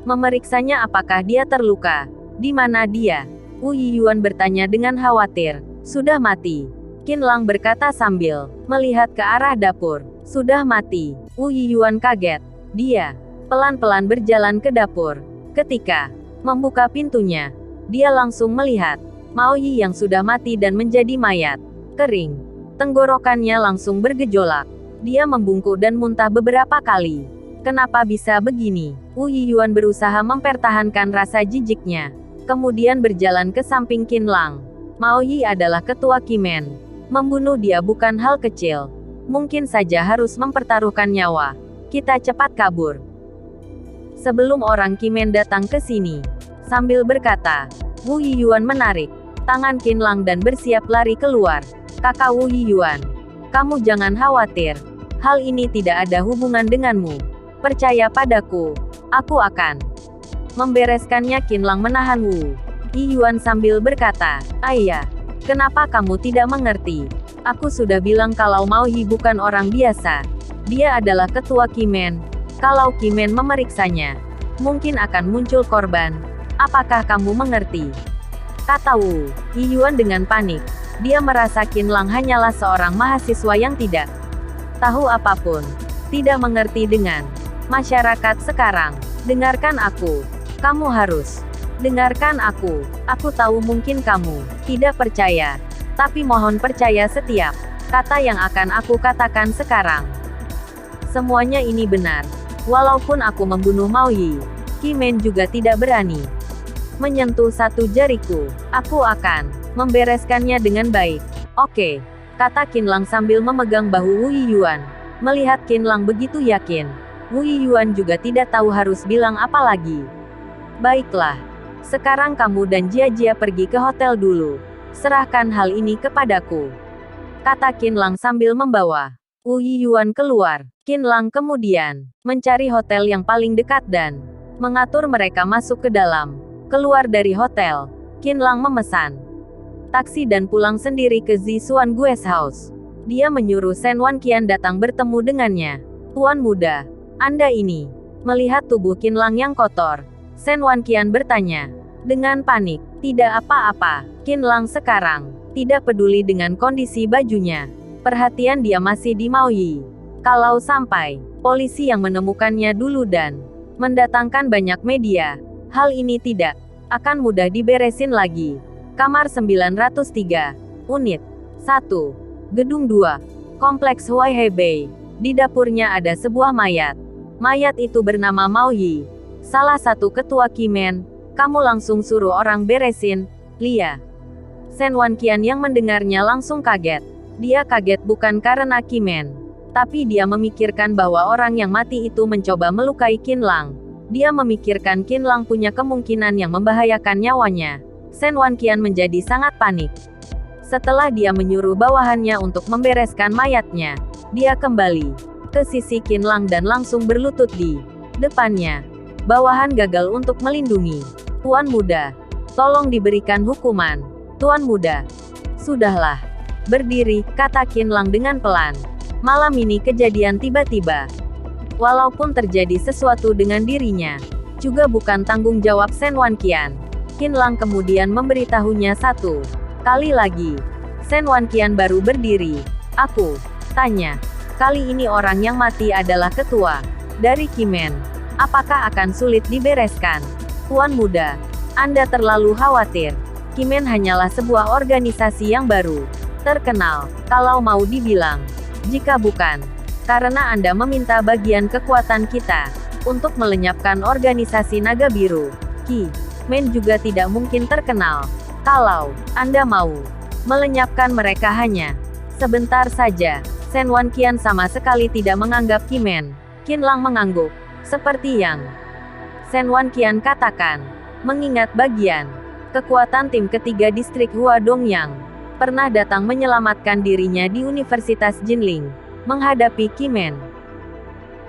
S1: memeriksanya apakah dia terluka. Di mana dia? Wu Yiyuan bertanya dengan khawatir. Sudah mati. Qin Lang berkata sambil melihat ke arah dapur. Sudah mati. Wu Yiyuan kaget. Dia pelan-pelan berjalan ke dapur. Ketika membuka pintunya, dia langsung melihat Mao Yi yang sudah mati dan menjadi mayat kering. Tenggorokannya langsung bergejolak. Dia membungkuk dan muntah beberapa kali. Kenapa bisa begini? Wu Yiyuan berusaha mempertahankan rasa jijiknya. Kemudian berjalan ke samping Qin Lang. Mao Yi adalah ketua Kimen. Membunuh dia bukan hal kecil. Mungkin saja harus mempertaruhkan nyawa. Kita cepat kabur sebelum orang Kimen datang ke sini. Sambil berkata, Wu Yiyuan menarik tangan Qin Lang dan bersiap lari keluar. Kakak Wu Yiyuan, kamu jangan khawatir. Hal ini tidak ada hubungan denganmu. Percaya padaku. Aku akan membereskannya. Qin Lang menahan Wu Yi Yuan sambil berkata, "Ayah, kenapa kamu tidak mengerti? Aku sudah bilang kalau Mao Yi bukan orang biasa. Dia adalah ketua Kimen. Kalau Kimen memeriksanya, mungkin akan muncul korban. Apakah kamu mengerti?" Kata Wu Yiyuan dengan panik. Dia merasa Qinlang hanyalah seorang mahasiswa yang tidak tahu apapun. Tidak mengerti dengan masyarakat sekarang. Dengarkan aku. Kamu harus dengarkan aku. Aku tahu mungkin kamu tidak percaya. Tapi mohon percaya setiap kata yang akan aku katakan sekarang. Semuanya ini benar. Walaupun aku membunuh Mao Yi, Kimen juga tidak berani menyentuh satu jariku. Aku akan membereskannya dengan baik. Oke, kata Qinlang sambil memegang bahu Wu Yiyuan. Melihat Qinlang begitu yakin, Wu Yiyuan juga tidak tahu harus bilang apa lagi. Baiklah, sekarang kamu dan Jia pergi ke hotel dulu. Serahkan hal ini kepadaku, kata Qinlang sambil membawa Wu Yiyuan keluar. Qinlang kemudian mencari hotel yang paling dekat dan mengatur mereka masuk ke dalam. Keluar dari hotel, Qinlang memesan taksi dan pulang sendiri ke Zisuan Guest House. Dia menyuruh Shen Wanqian datang bertemu dengannya. "Tuan muda, Anda ini." Melihat tubuh Qinlang yang kotor, Shen Wanqian bertanya dengan panik. "Tidak apa-apa." Qinlang sekarang tidak peduli dengan kondisi bajunya. Perhatian dia masih di Mao Yi. Kalau sampai polisi yang menemukannya dulu dan mendatangkan banyak media, hal ini tidak akan mudah diberesin lagi. Kamar 903, Unit 1, Gedung 2, Kompleks Huai Hebei. Di dapurnya ada sebuah mayat. Mayat itu bernama Mao Yi, salah satu ketua Kimen. "Kamu langsung suruh orang beresin, Lia." Shen Wanqian yang mendengarnya langsung kaget. Dia kaget bukan karena Kimen, tapi dia memikirkan bahwa orang yang mati itu mencoba melukai Qinlang. Dia memikirkan Qinlang punya kemungkinan yang membahayakan nyawanya. Shen Wanqian menjadi sangat panik. Setelah dia menyuruh bawahannya untuk membereskan mayatnya, dia kembali ke sisi Qinlang dan langsung berlutut di depannya. Bawahan gagal untuk melindungi. "Tuan muda, tolong diberikan hukuman." "Tuan muda, sudahlah. Berdiri," kata Qinlang dengan pelan. Malam ini kejadian tiba-tiba. Walaupun terjadi sesuatu dengan dirinya, juga bukan tanggung jawab Shen Wanqian. Qinlang kemudian memberitahunya satu kali lagi. Shen Wanqian baru berdiri. "Aku tanya, kali ini orang yang mati adalah ketua dari Kimen. Apakah akan sulit dibereskan?" "Tuan muda, Anda terlalu khawatir. Kimen hanyalah sebuah organisasi yang baru terkenal. Kalau mau dibilang, jika bukan karena Anda meminta bagian kekuatan kita untuk melenyapkan organisasi Naga Biru, Kimen juga tidak mungkin terkenal. Kalau Anda mau melenyapkan mereka hanya sebentar saja." Shen Wanqian sama sekali tidak menganggap Kimen. Qinlang mengangguk, seperti yang Shen Wanqian katakan, mengingat bagian kekuatan tim ketiga distrik Huadong yang pernah datang menyelamatkan dirinya di Universitas Jinling. Menghadapi Kimen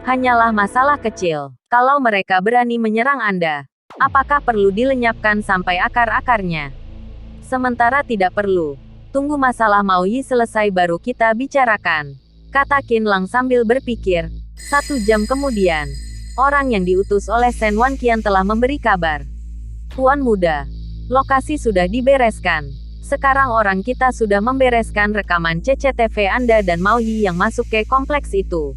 S1: hanyalah masalah kecil. Kalau mereka berani menyerang Anda, apakah perlu dilenyapkan sampai akar-akarnya? Sementara tidak perlu. Tunggu masalah Mao Yi selesai baru kita bicarakan, kata Qinlang sambil berpikir. 1 jam kemudian, orang yang diutus oleh Shen Wanqian telah memberi kabar. "Tuan muda, lokasi sudah dibereskan. Sekarang orang kita sudah membereskan rekaman CCTV Anda dan Mao Yi yang masuk ke kompleks itu.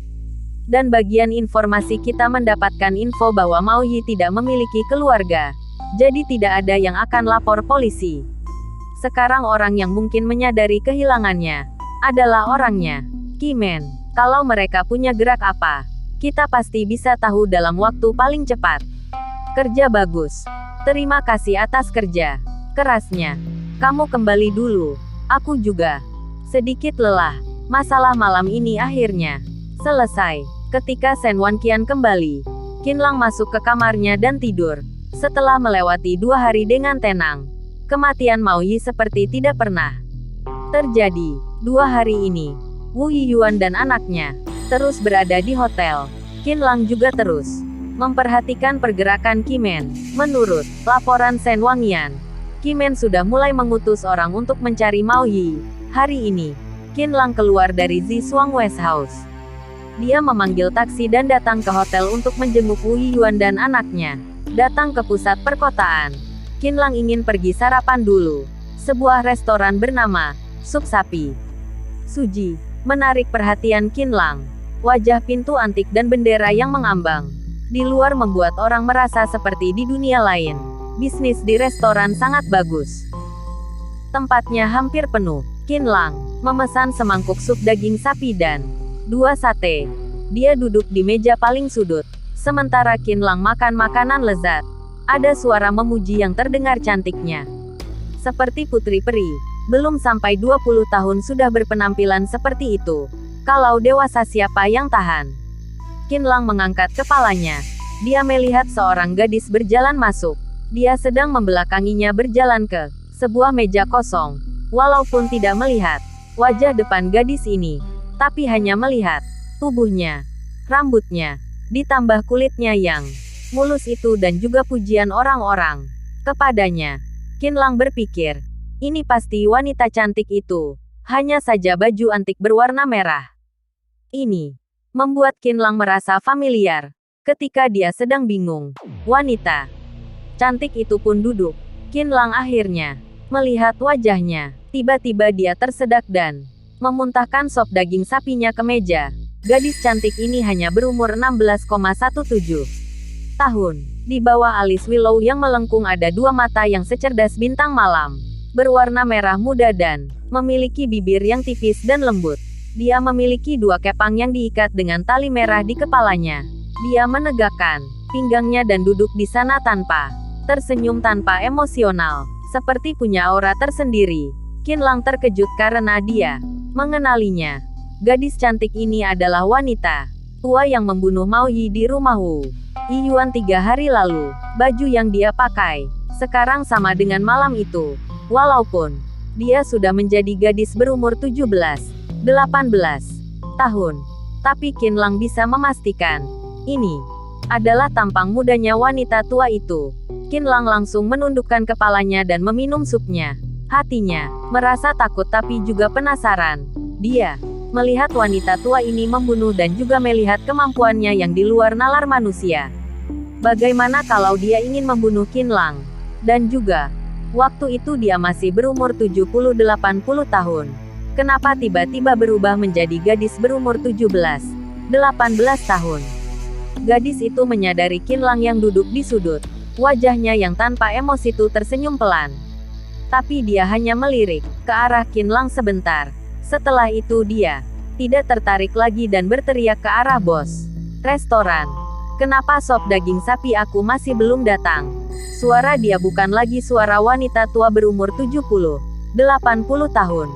S1: Dan bagian informasi kita mendapatkan info bahwa Mao Yi tidak memiliki keluarga. Jadi tidak ada yang akan lapor polisi. Sekarang orang yang mungkin menyadari kehilangannya adalah orangnya, Kimen. Kalau mereka punya gerak apa, kita pasti bisa tahu dalam waktu paling cepat." "Kerja bagus. Terima kasih atas kerja kerasnya. Kamu kembali dulu. Aku juga sedikit lelah. Masalah malam ini akhirnya selesai." Ketika Shen Wanqian kembali, Qinlang masuk ke kamarnya dan tidur. Setelah melewati 2 hari dengan tenang, kematian Mao Yi seperti tidak pernah terjadi. 2 hari ini, Wu Yiyuan dan anaknya terus berada di hotel. Qinlang juga terus memperhatikan pergerakan Kimen. Menurut laporan Shen Wanqian, Kimen sudah mulai mengutus orang untuk mencari Mao Yi. Hari ini, Qin Lang keluar dari Zishuang West House. Dia memanggil taksi dan datang ke hotel untuk menjenguk Wu Yuan dan anaknya. Datang ke pusat perkotaan. Qin Lang ingin pergi sarapan dulu. Sebuah restoran bernama Sup Sapi. Suji menarik perhatian Qin Lang. Wajah pintu antik dan bendera yang mengambang di luar membuat orang merasa seperti di dunia lain. Bisnis di restoran sangat bagus. Tempatnya hampir penuh. Qin Lang memesan semangkuk sup daging sapi dan 2 sate. Dia duduk di meja paling sudut. Sementara Qin Lang makan makanan lezat. Ada suara memuji yang terdengar cantiknya. Seperti putri peri. Belum sampai 20 tahun sudah berpenampilan seperti itu. Kalau dewasa siapa yang tahan? Qin Lang mengangkat kepalanya. Dia melihat seorang gadis berjalan masuk. Dia sedang membelakanginya berjalan ke sebuah meja kosong. Walaupun tidak melihat wajah depan gadis ini, tapi hanya melihat tubuhnya, rambutnya, ditambah kulitnya yang mulus itu dan juga pujian orang-orang kepadanya. Qin Lang berpikir, ini pasti wanita cantik itu. Hanya saja baju antik berwarna merah. Ini membuat Qin Lang merasa familiar. Ketika dia sedang bingung, wanita cantik itu pun duduk. Qin Lang akhirnya melihat wajahnya. Tiba-tiba dia tersedak dan memuntahkan sop daging sapinya ke meja. Gadis cantik ini hanya berumur 16,17 tahun. Di bawah alis Willow yang melengkung ada 2 mata yang secerdas bintang malam. Berwarna merah muda dan memiliki bibir yang tipis dan lembut. Dia memiliki 2 kepang yang diikat dengan tali merah di kepalanya. Dia menegakkan pinggangnya dan duduk di sana tanpa tersenyum, tanpa emosional, seperti punya aura tersendiri. Qin Lang terkejut karena dia mengenalinya. Gadis cantik ini adalah wanita tua yang membunuh Mao Yi di rumah Wu Yuan 3 hari lalu. Baju yang dia pakai sekarang sama dengan malam itu. Walaupun dia sudah menjadi gadis berumur 17-18 tahun, tapi Qin Lang bisa memastikan ini adalah tampang mudanya wanita tua itu. Qin Lang langsung menundukkan kepalanya dan meminum supnya. Hatinya merasa takut tapi juga penasaran. Dia melihat wanita tua ini membunuh dan juga melihat kemampuannya yang di luar nalar manusia. Bagaimana kalau dia ingin membunuh Qin Lang? Dan juga, waktu itu dia masih berumur 70-80 tahun. Kenapa tiba-tiba berubah menjadi gadis berumur 17-18 tahun? Gadis itu menyadari Qin Lang yang duduk di sudut. Wajahnya yang tanpa emosi itu tersenyum pelan. Tapi dia hanya melirik ke arah Qin Lang sebentar. Setelah itu dia tidak tertarik lagi dan berteriak ke arah bos restoran. Kenapa sop daging sapi aku masih belum datang? Suara dia bukan lagi suara wanita tua berumur 70-80 tahun.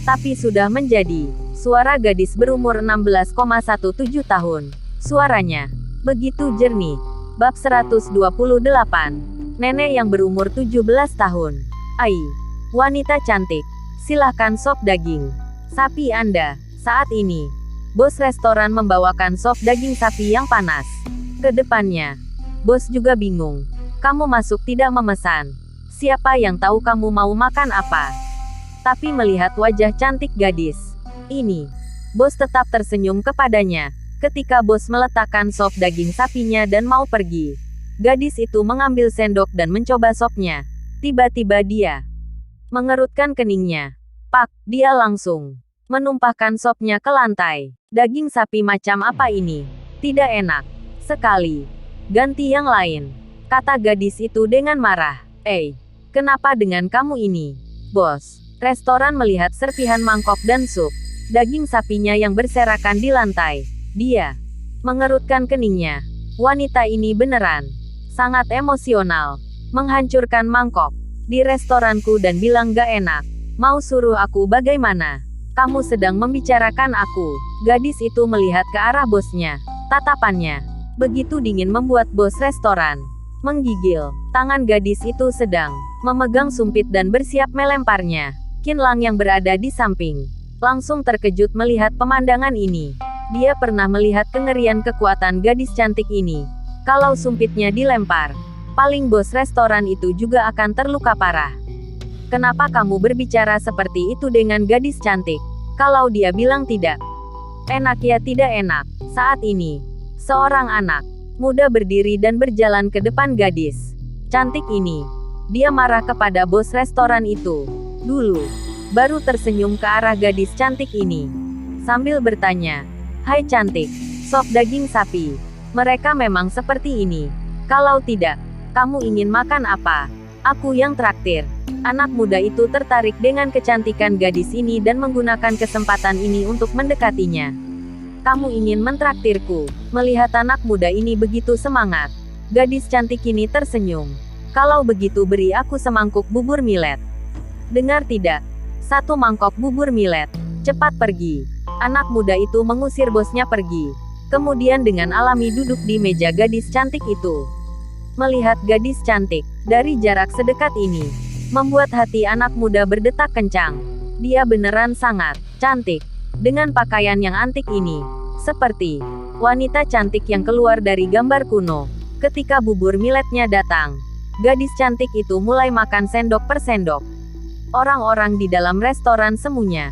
S1: Tapi sudah menjadi suara gadis berumur 16,17 tahun. Suaranya begitu jernih. Bab 128. Nenek yang berumur 17 tahun. Ai, wanita cantik, silahkan sop daging sapi Anda. Saat ini, bos restoran membawakan sop daging sapi yang panas ke depannya. Bos juga bingung. Kamu masuk tidak memesan. Siapa yang tahu kamu mau makan apa? Tapi melihat wajah cantik gadis ini, bos tetap tersenyum kepadanya. Ketika bos meletakkan sop daging sapinya dan mau pergi, gadis itu mengambil sendok dan mencoba sopnya. Tiba-tiba dia mengerutkan keningnya. Pak, dia langsung menumpahkan sopnya ke lantai. Daging sapi macam apa ini? Tidak enak sekali. Ganti yang lain, kata gadis itu dengan marah. Kenapa dengan kamu ini? Bos restoran melihat serpihan mangkok dan sup daging sapinya yang berserakan di lantai. Dia mengerutkan keningnya. Wanita ini beneran sangat emosional. Menghancurkan mangkok di restoranku dan bilang gak enak. Mau suruh aku bagaimana? Kamu sedang membicarakan aku. Gadis itu melihat ke arah bosnya. Tatapannya begitu dingin membuat bos restoran menggigil. Tangan gadis itu sedang memegang sumpit dan bersiap melemparnya. Qin Lang yang berada di samping langsung terkejut melihat pemandangan ini. Dia pernah melihat kengerian kekuatan gadis cantik ini. Kalau sumpitnya dilempar, paling bos restoran itu juga akan terluka parah. Kenapa kamu berbicara seperti itu dengan gadis cantik? Kalau dia bilang tidak. Enak ya tidak enak. Saat ini, seorang anak muda berdiri dan berjalan ke depan gadis cantik ini. Dia marah kepada bos restoran itu. Dulu, baru tersenyum ke arah gadis cantik ini. Sambil bertanya, "Hai cantik, sop daging sapi. Mereka memang seperti ini. Kalau tidak, kamu ingin makan apa? Aku yang traktir." Anak muda itu tertarik dengan kecantikan gadis ini dan menggunakan kesempatan ini untuk mendekatinya. "Kamu ingin mentraktirku?" Melihat anak muda ini begitu semangat, gadis cantik ini tersenyum. "Kalau begitu beri aku semangkuk bubur millet." "Dengar tidak? 1 mangkok bubur millet. Cepat pergi." Anak muda itu mengusir bosnya pergi. Kemudian dengan alami duduk di meja gadis cantik itu. Melihat gadis cantik dari jarak sedekat ini, membuat hati anak muda berdetak kencang. Dia beneran sangat cantik. Dengan pakaian yang antik ini, seperti wanita cantik yang keluar dari gambar kuno. Ketika bubur milletnya datang, gadis cantik itu mulai makan sendok per sendok. Orang-orang di dalam restoran semuanya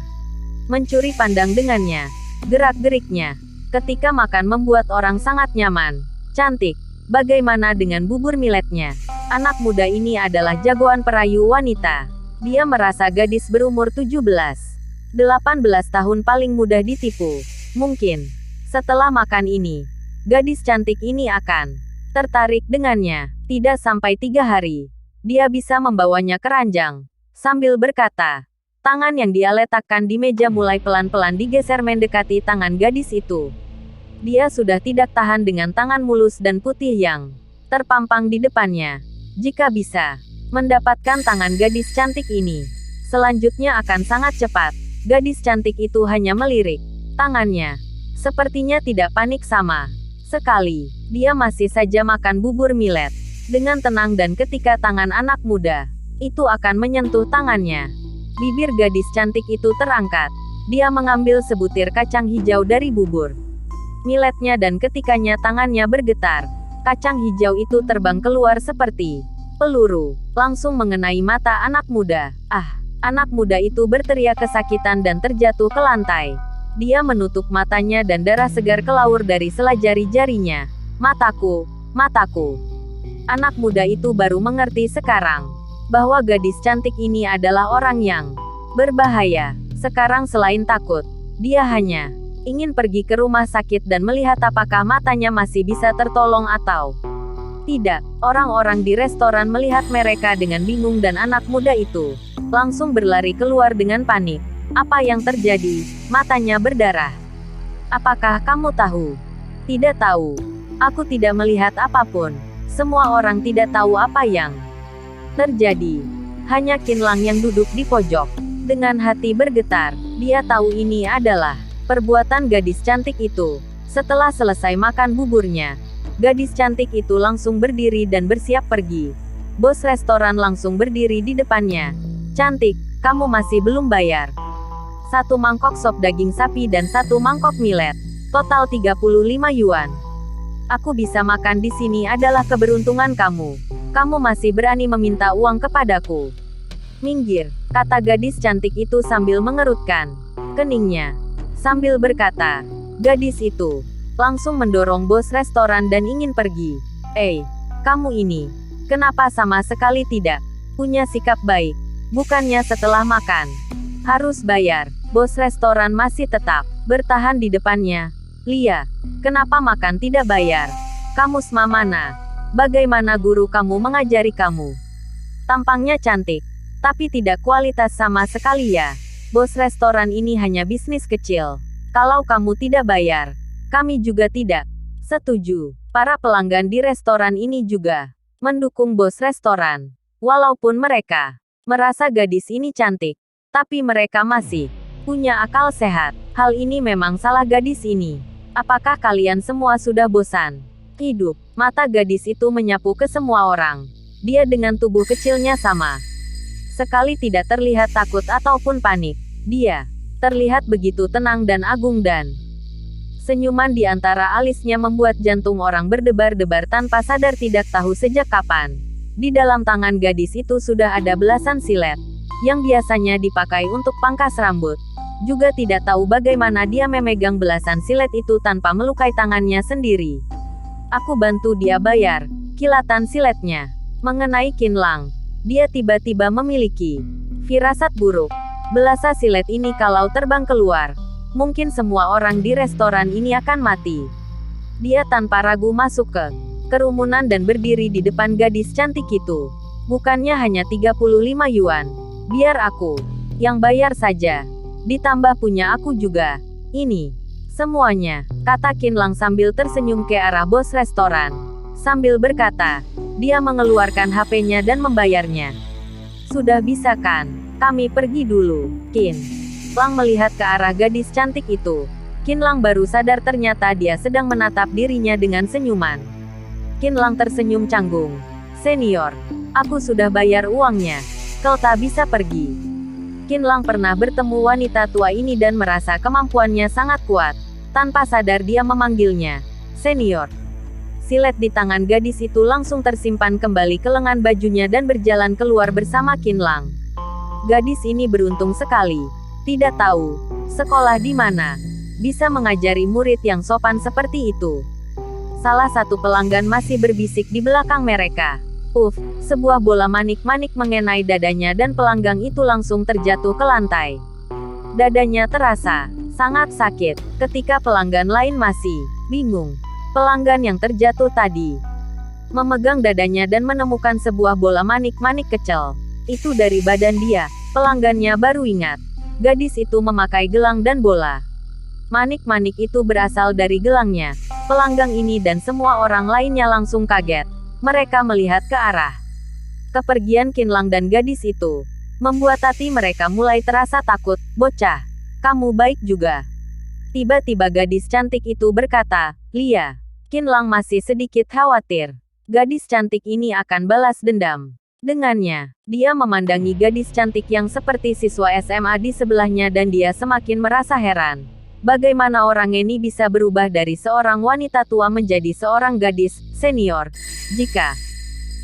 S1: mencuri pandang dengannya. Gerak-geriknya ketika makan membuat orang sangat nyaman. "Cantik, bagaimana dengan bubur milletnya?" Anak muda ini adalah jagoan perayu wanita. Dia merasa gadis berumur 17-18 tahun paling mudah ditipu. Mungkin, setelah makan ini, gadis cantik ini akan tertarik dengannya. Tidak sampai 3 hari, dia bisa membawanya ke ranjang. Sambil berkata, tangan yang dia letakkan di meja mulai pelan-pelan digeser mendekati tangan gadis itu. Dia sudah tidak tahan dengan tangan mulus dan putih yang terpampang di depannya. Jika bisa mendapatkan tangan gadis cantik ini, selanjutnya akan sangat cepat. Gadis cantik itu hanya melirik tangannya. Sepertinya tidak panik sama sekali. Dia masih saja makan bubur millet dengan tenang, dan ketika tangan anak muda itu akan menyentuh tangannya, bibir gadis cantik itu terangkat. Dia mengambil sebutir kacang hijau dari bubur milletnya, dan ketikanya tangannya bergetar, kacang hijau itu terbang keluar seperti peluru, langsung mengenai mata anak muda. "Ah!" Anak muda itu berteriak kesakitan dan terjatuh ke lantai. Dia menutup matanya dan darah segar kelaur dari sela jari-jarinya. "Mataku, mataku." Anak muda itu baru mengerti sekarang bahwa gadis cantik ini adalah orang yang berbahaya. Sekarang selain takut, dia hanya ingin pergi ke rumah sakit dan melihat apakah matanya masih bisa tertolong atau tidak. Orang-orang di restoran melihat mereka dengan bingung dan anak muda itu langsung berlari keluar dengan panik. "Apa yang terjadi?" Matanya berdarah. "Apakah kamu tahu?" "Tidak tahu. Aku tidak melihat apapun." Semua orang tidak tahu apa yang terjadi. Hanya Qinlang yang duduk di pojok. Dengan hati bergetar, dia tahu ini adalah perbuatan gadis cantik itu. Setelah selesai makan buburnya, gadis cantik itu langsung berdiri dan bersiap pergi. Bos restoran langsung berdiri di depannya. "Cantik, kamu masih belum bayar. 1 mangkok sop daging sapi dan 1 mangkok millet. Total 35 yuan. Aku bisa makan di sini adalah keberuntungan kamu. Kamu masih berani meminta uang kepadaku." "Minggir," kata gadis cantik itu sambil mengerutkan keningnya. Sambil berkata, gadis itu langsung mendorong bos restoran dan ingin pergi. Kamu ini, kenapa sama sekali tidak punya sikap baik? Bukannya setelah makan harus bayar?" Bos restoran masih tetap bertahan di depannya. "Lia, kenapa makan tidak bayar? Kamu Sma mana? Bagaimana guru kamu mengajari kamu? Tampangnya cantik, tapi tidak kualitas sama sekali ya." "Bos restoran ini hanya bisnis kecil. Kalau kamu tidak bayar, kami juga tidak setuju." Para pelanggan di restoran ini juga mendukung bos restoran. Walaupun mereka merasa gadis ini cantik, tapi mereka masih punya akal sehat. Hal ini memang salah gadis ini. "Apakah kalian semua sudah bosan hidup?" Mata gadis itu menyapu ke semua orang. Dia dengan tubuh kecilnya sama sekali tidak terlihat takut ataupun panik. Dia terlihat begitu tenang dan agung, dan Senyuman di antara alisnya membuat jantung orang berdebar-debar tanpa sadar tidak tahu sejak kapan. Di dalam tangan gadis itu sudah ada belasan silet, yang biasanya dipakai untuk pangkas rambut. Juga tidak tahu bagaimana dia memegang belasan silet itu tanpa melukai tangannya sendiri. Aku bantu dia bayar. Kilatan siletnya mengenai Qinlang. Dia tiba-tiba memiliki firasat buruk. Belasa silet ini kalau terbang keluar, mungkin semua orang di restoran ini akan mati. Dia tanpa ragu masuk ke kerumunan dan berdiri di depan gadis cantik itu. Bukannya hanya 35 yuan. Biar aku yang bayar saja. Ditambah punya aku juga. Ini semuanya, kata Qinlang sambil tersenyum ke arah bos restoran. Sambil berkata, dia mengeluarkan HP-nya dan membayarnya. Sudah bisa kan? Kami pergi dulu. Qinlang melihat ke arah gadis cantik itu. Qinlang baru sadar ternyata dia sedang menatap dirinya dengan senyuman. Qinlang tersenyum canggung. Senior, aku sudah bayar uangnya. Kau tak bisa pergi. Qinlang pernah bertemu wanita tua ini dan merasa kemampuannya sangat kuat. Tanpa sadar dia memanggilnya senior. Silet di tangan gadis itu langsung tersimpan kembali ke lengan bajunya dan berjalan keluar bersama Qinlang. Gadis ini beruntung sekali. Tidak tahu sekolah di mana bisa mengajari murid yang sopan seperti itu. Salah satu pelanggan masih berbisik di belakang mereka. Sebuah bola manik-manik mengenai dadanya dan pelanggan itu langsung terjatuh ke lantai. Dadanya terasa sangat sakit, ketika pelanggan lain masih bingung. Pelanggan yang terjatuh tadi memegang dadanya dan menemukan sebuah bola manik-manik kecil. Itu dari badan dia. Pelanggannya baru ingat. Gadis itu memakai gelang dan bola. Manik-manik itu berasal dari gelangnya. Pelanggan ini dan semua orang lainnya langsung kaget. Mereka melihat ke arah kepergian Qinlang dan gadis itu. Membuat hati mereka mulai terasa takut. Bocah, kamu baik juga. Tiba-tiba gadis cantik itu berkata, Lia. Qinlang masih sedikit khawatir. Gadis cantik ini akan balas dendam dengannya. Dia memandangi gadis cantik yang seperti siswa SMA di sebelahnya dan dia semakin merasa heran. Bagaimana orang ini bisa berubah dari seorang wanita tua menjadi seorang gadis senior? Jika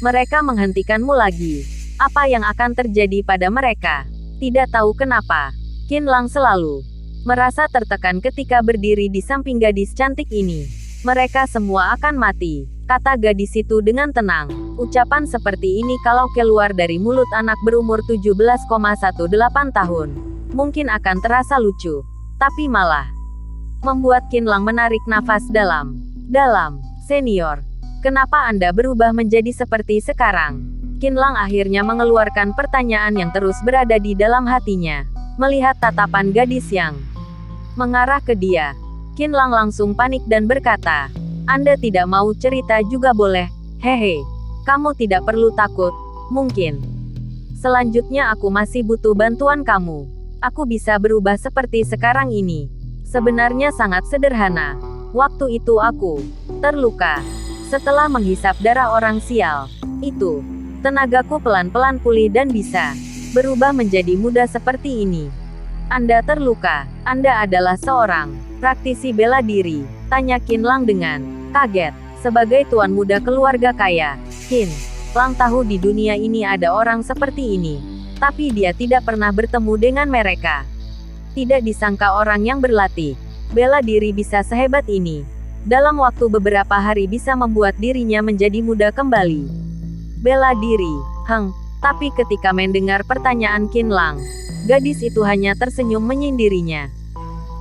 S1: mereka menghentikanmu lagi, apa yang akan terjadi pada mereka? Tidak tahu kenapa, Qinlang selalu merasa tertekan ketika berdiri di samping gadis cantik ini. Mereka semua akan mati, kata gadis itu dengan tenang. Ucapan seperti ini kalau keluar dari mulut anak berumur 17,18 tahun, mungkin akan terasa lucu. Tapi malah membuat Qinlang menarik nafas dalam. Senior, kenapa Anda berubah menjadi seperti sekarang? Qinlang akhirnya mengeluarkan pertanyaan yang terus berada di dalam hatinya. Melihat tatapan gadis yang mengarah ke dia, Qinlang langsung panik dan berkata, Anda tidak mau cerita juga boleh. Hehe, kamu tidak perlu takut. Mungkin selanjutnya aku masih butuh bantuan kamu. Aku bisa berubah seperti sekarang ini. Sebenarnya sangat sederhana. Waktu itu aku terluka. Setelah menghisap darah orang sial itu, tenagaku pelan-pelan pulih dan bisa berubah menjadi muda seperti ini. Anda terluka. Anda adalah seorang praktisi bela diri, tanya Qinlang dengan kaget. Sebagai tuan muda keluarga kaya, Qinlang tahu di dunia ini ada orang seperti ini. Tapi dia tidak pernah bertemu dengan mereka. Tidak disangka orang yang berlatih bela diri bisa sehebat ini. Dalam waktu beberapa hari bisa membuat dirinya menjadi muda kembali. Bela diri, tapi ketika mendengar pertanyaan Qinlang, gadis itu hanya tersenyum menyindirnya.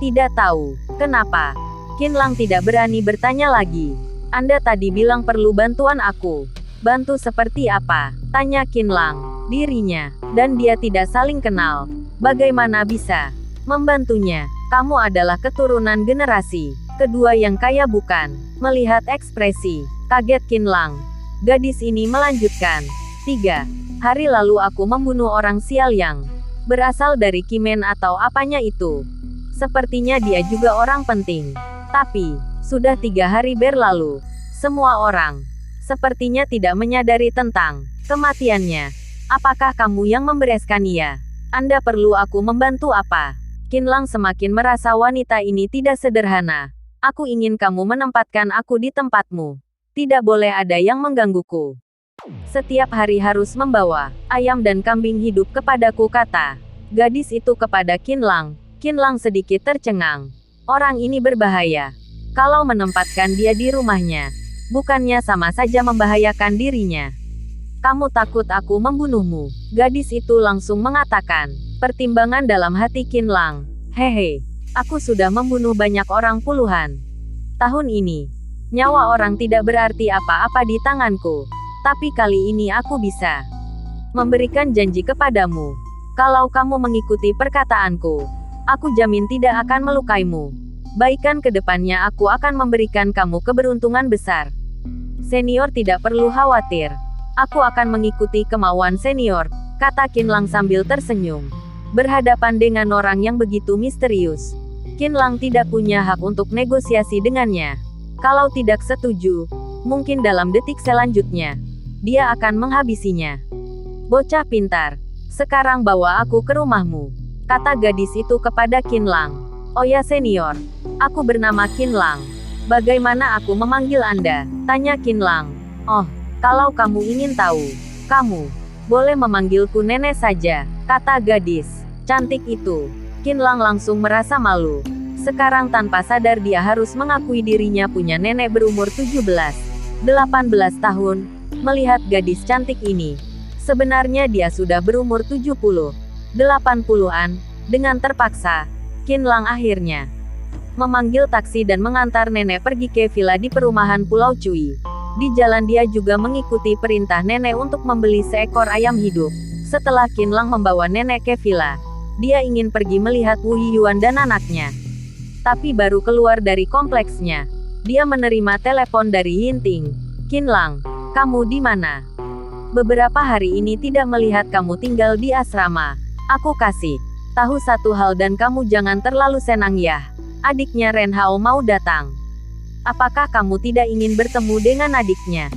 S1: Tidak tahu kenapa, Qinlang tidak berani bertanya lagi. Anda tadi bilang perlu bantuan aku. Bantu seperti apa? Tanya Qinlang. Dirinya dan dia tidak saling kenal. Bagaimana bisa membantunya? Kamu adalah keturunan generasi kedua yang kaya bukan? Melihat ekspresi kaget Qinlang, gadis ini melanjutkan. 3 hari lalu aku membunuh orang sial yang berasal dari Kimen atau apanya itu. Sepertinya dia juga orang penting. Tapi sudah 3 hari berlalu. Semua orang sepertinya tidak menyadari tentang kematiannya. Apakah kamu yang membereskan ia? Anda perlu aku membantu apa? Qinlang semakin merasa wanita ini tidak sederhana. Aku ingin kamu menempatkan aku di tempatmu. Tidak boleh ada yang menggangguku. Setiap hari harus membawa ayam dan kambing hidup kepadaku, kata gadis itu kepada Qinlang. Qinlang sedikit tercengang. Orang ini berbahaya. Kalau menempatkan dia di rumahnya, bukannya sama saja membahayakan dirinya. Kamu takut aku membunuhmu? Gadis itu langsung mengatakan. Pertimbangan dalam hati Qinlang. Hehe, aku sudah membunuh banyak orang puluhan tahun ini. Nyawa orang tidak berarti apa-apa di tanganku. Tapi kali ini aku bisa memberikan janji kepadamu. Kalau kamu mengikuti perkataanku, aku jamin tidak akan melukaimu. Bahkan ke depannya aku akan memberikan kamu keberuntungan besar. Senior tidak perlu khawatir. Aku akan mengikuti kemauan senior, kata Qinlang sambil tersenyum. Berhadapan dengan orang yang begitu misterius, Qinlang tidak punya hak untuk negosiasi dengannya. Kalau tidak setuju, mungkin dalam detik selanjutnya, dia akan menghabisinya. Bocah pintar, sekarang bawa aku ke rumahmu, kata gadis itu kepada Qinlang. Oh ya senior, aku bernama Qinlang. Bagaimana aku memanggil Anda? Tanya Qinlang. Oh, kalau kamu ingin tahu, kamu boleh memanggilku nenek saja, kata gadis cantik itu. Qinlang langsung merasa malu. Sekarang tanpa sadar dia harus mengakui dirinya punya nenek berumur 17-18 tahun. Melihat gadis cantik ini, sebenarnya dia sudah berumur 70-80-an. Dengan terpaksa, Qinlang akhirnya memanggil taksi dan mengantar nenek pergi ke villa di perumahan Pulau Cui. Di jalan dia juga mengikuti perintah nenek untuk membeli seekor ayam hidup. Setelah Qinlang membawa nenek ke villa, dia ingin pergi melihat Wu Yuan dan anaknya. Tapi baru keluar dari kompleksnya, dia menerima telepon dari Yinting. Qinlang, kamu di mana? Beberapa hari ini tidak melihat kamu tinggal di asrama. Aku kasih tahu satu hal dan kamu jangan terlalu senang ya. Adiknya Ren Hao mau datang. Apakah kamu tidak ingin bertemu dengan adiknya?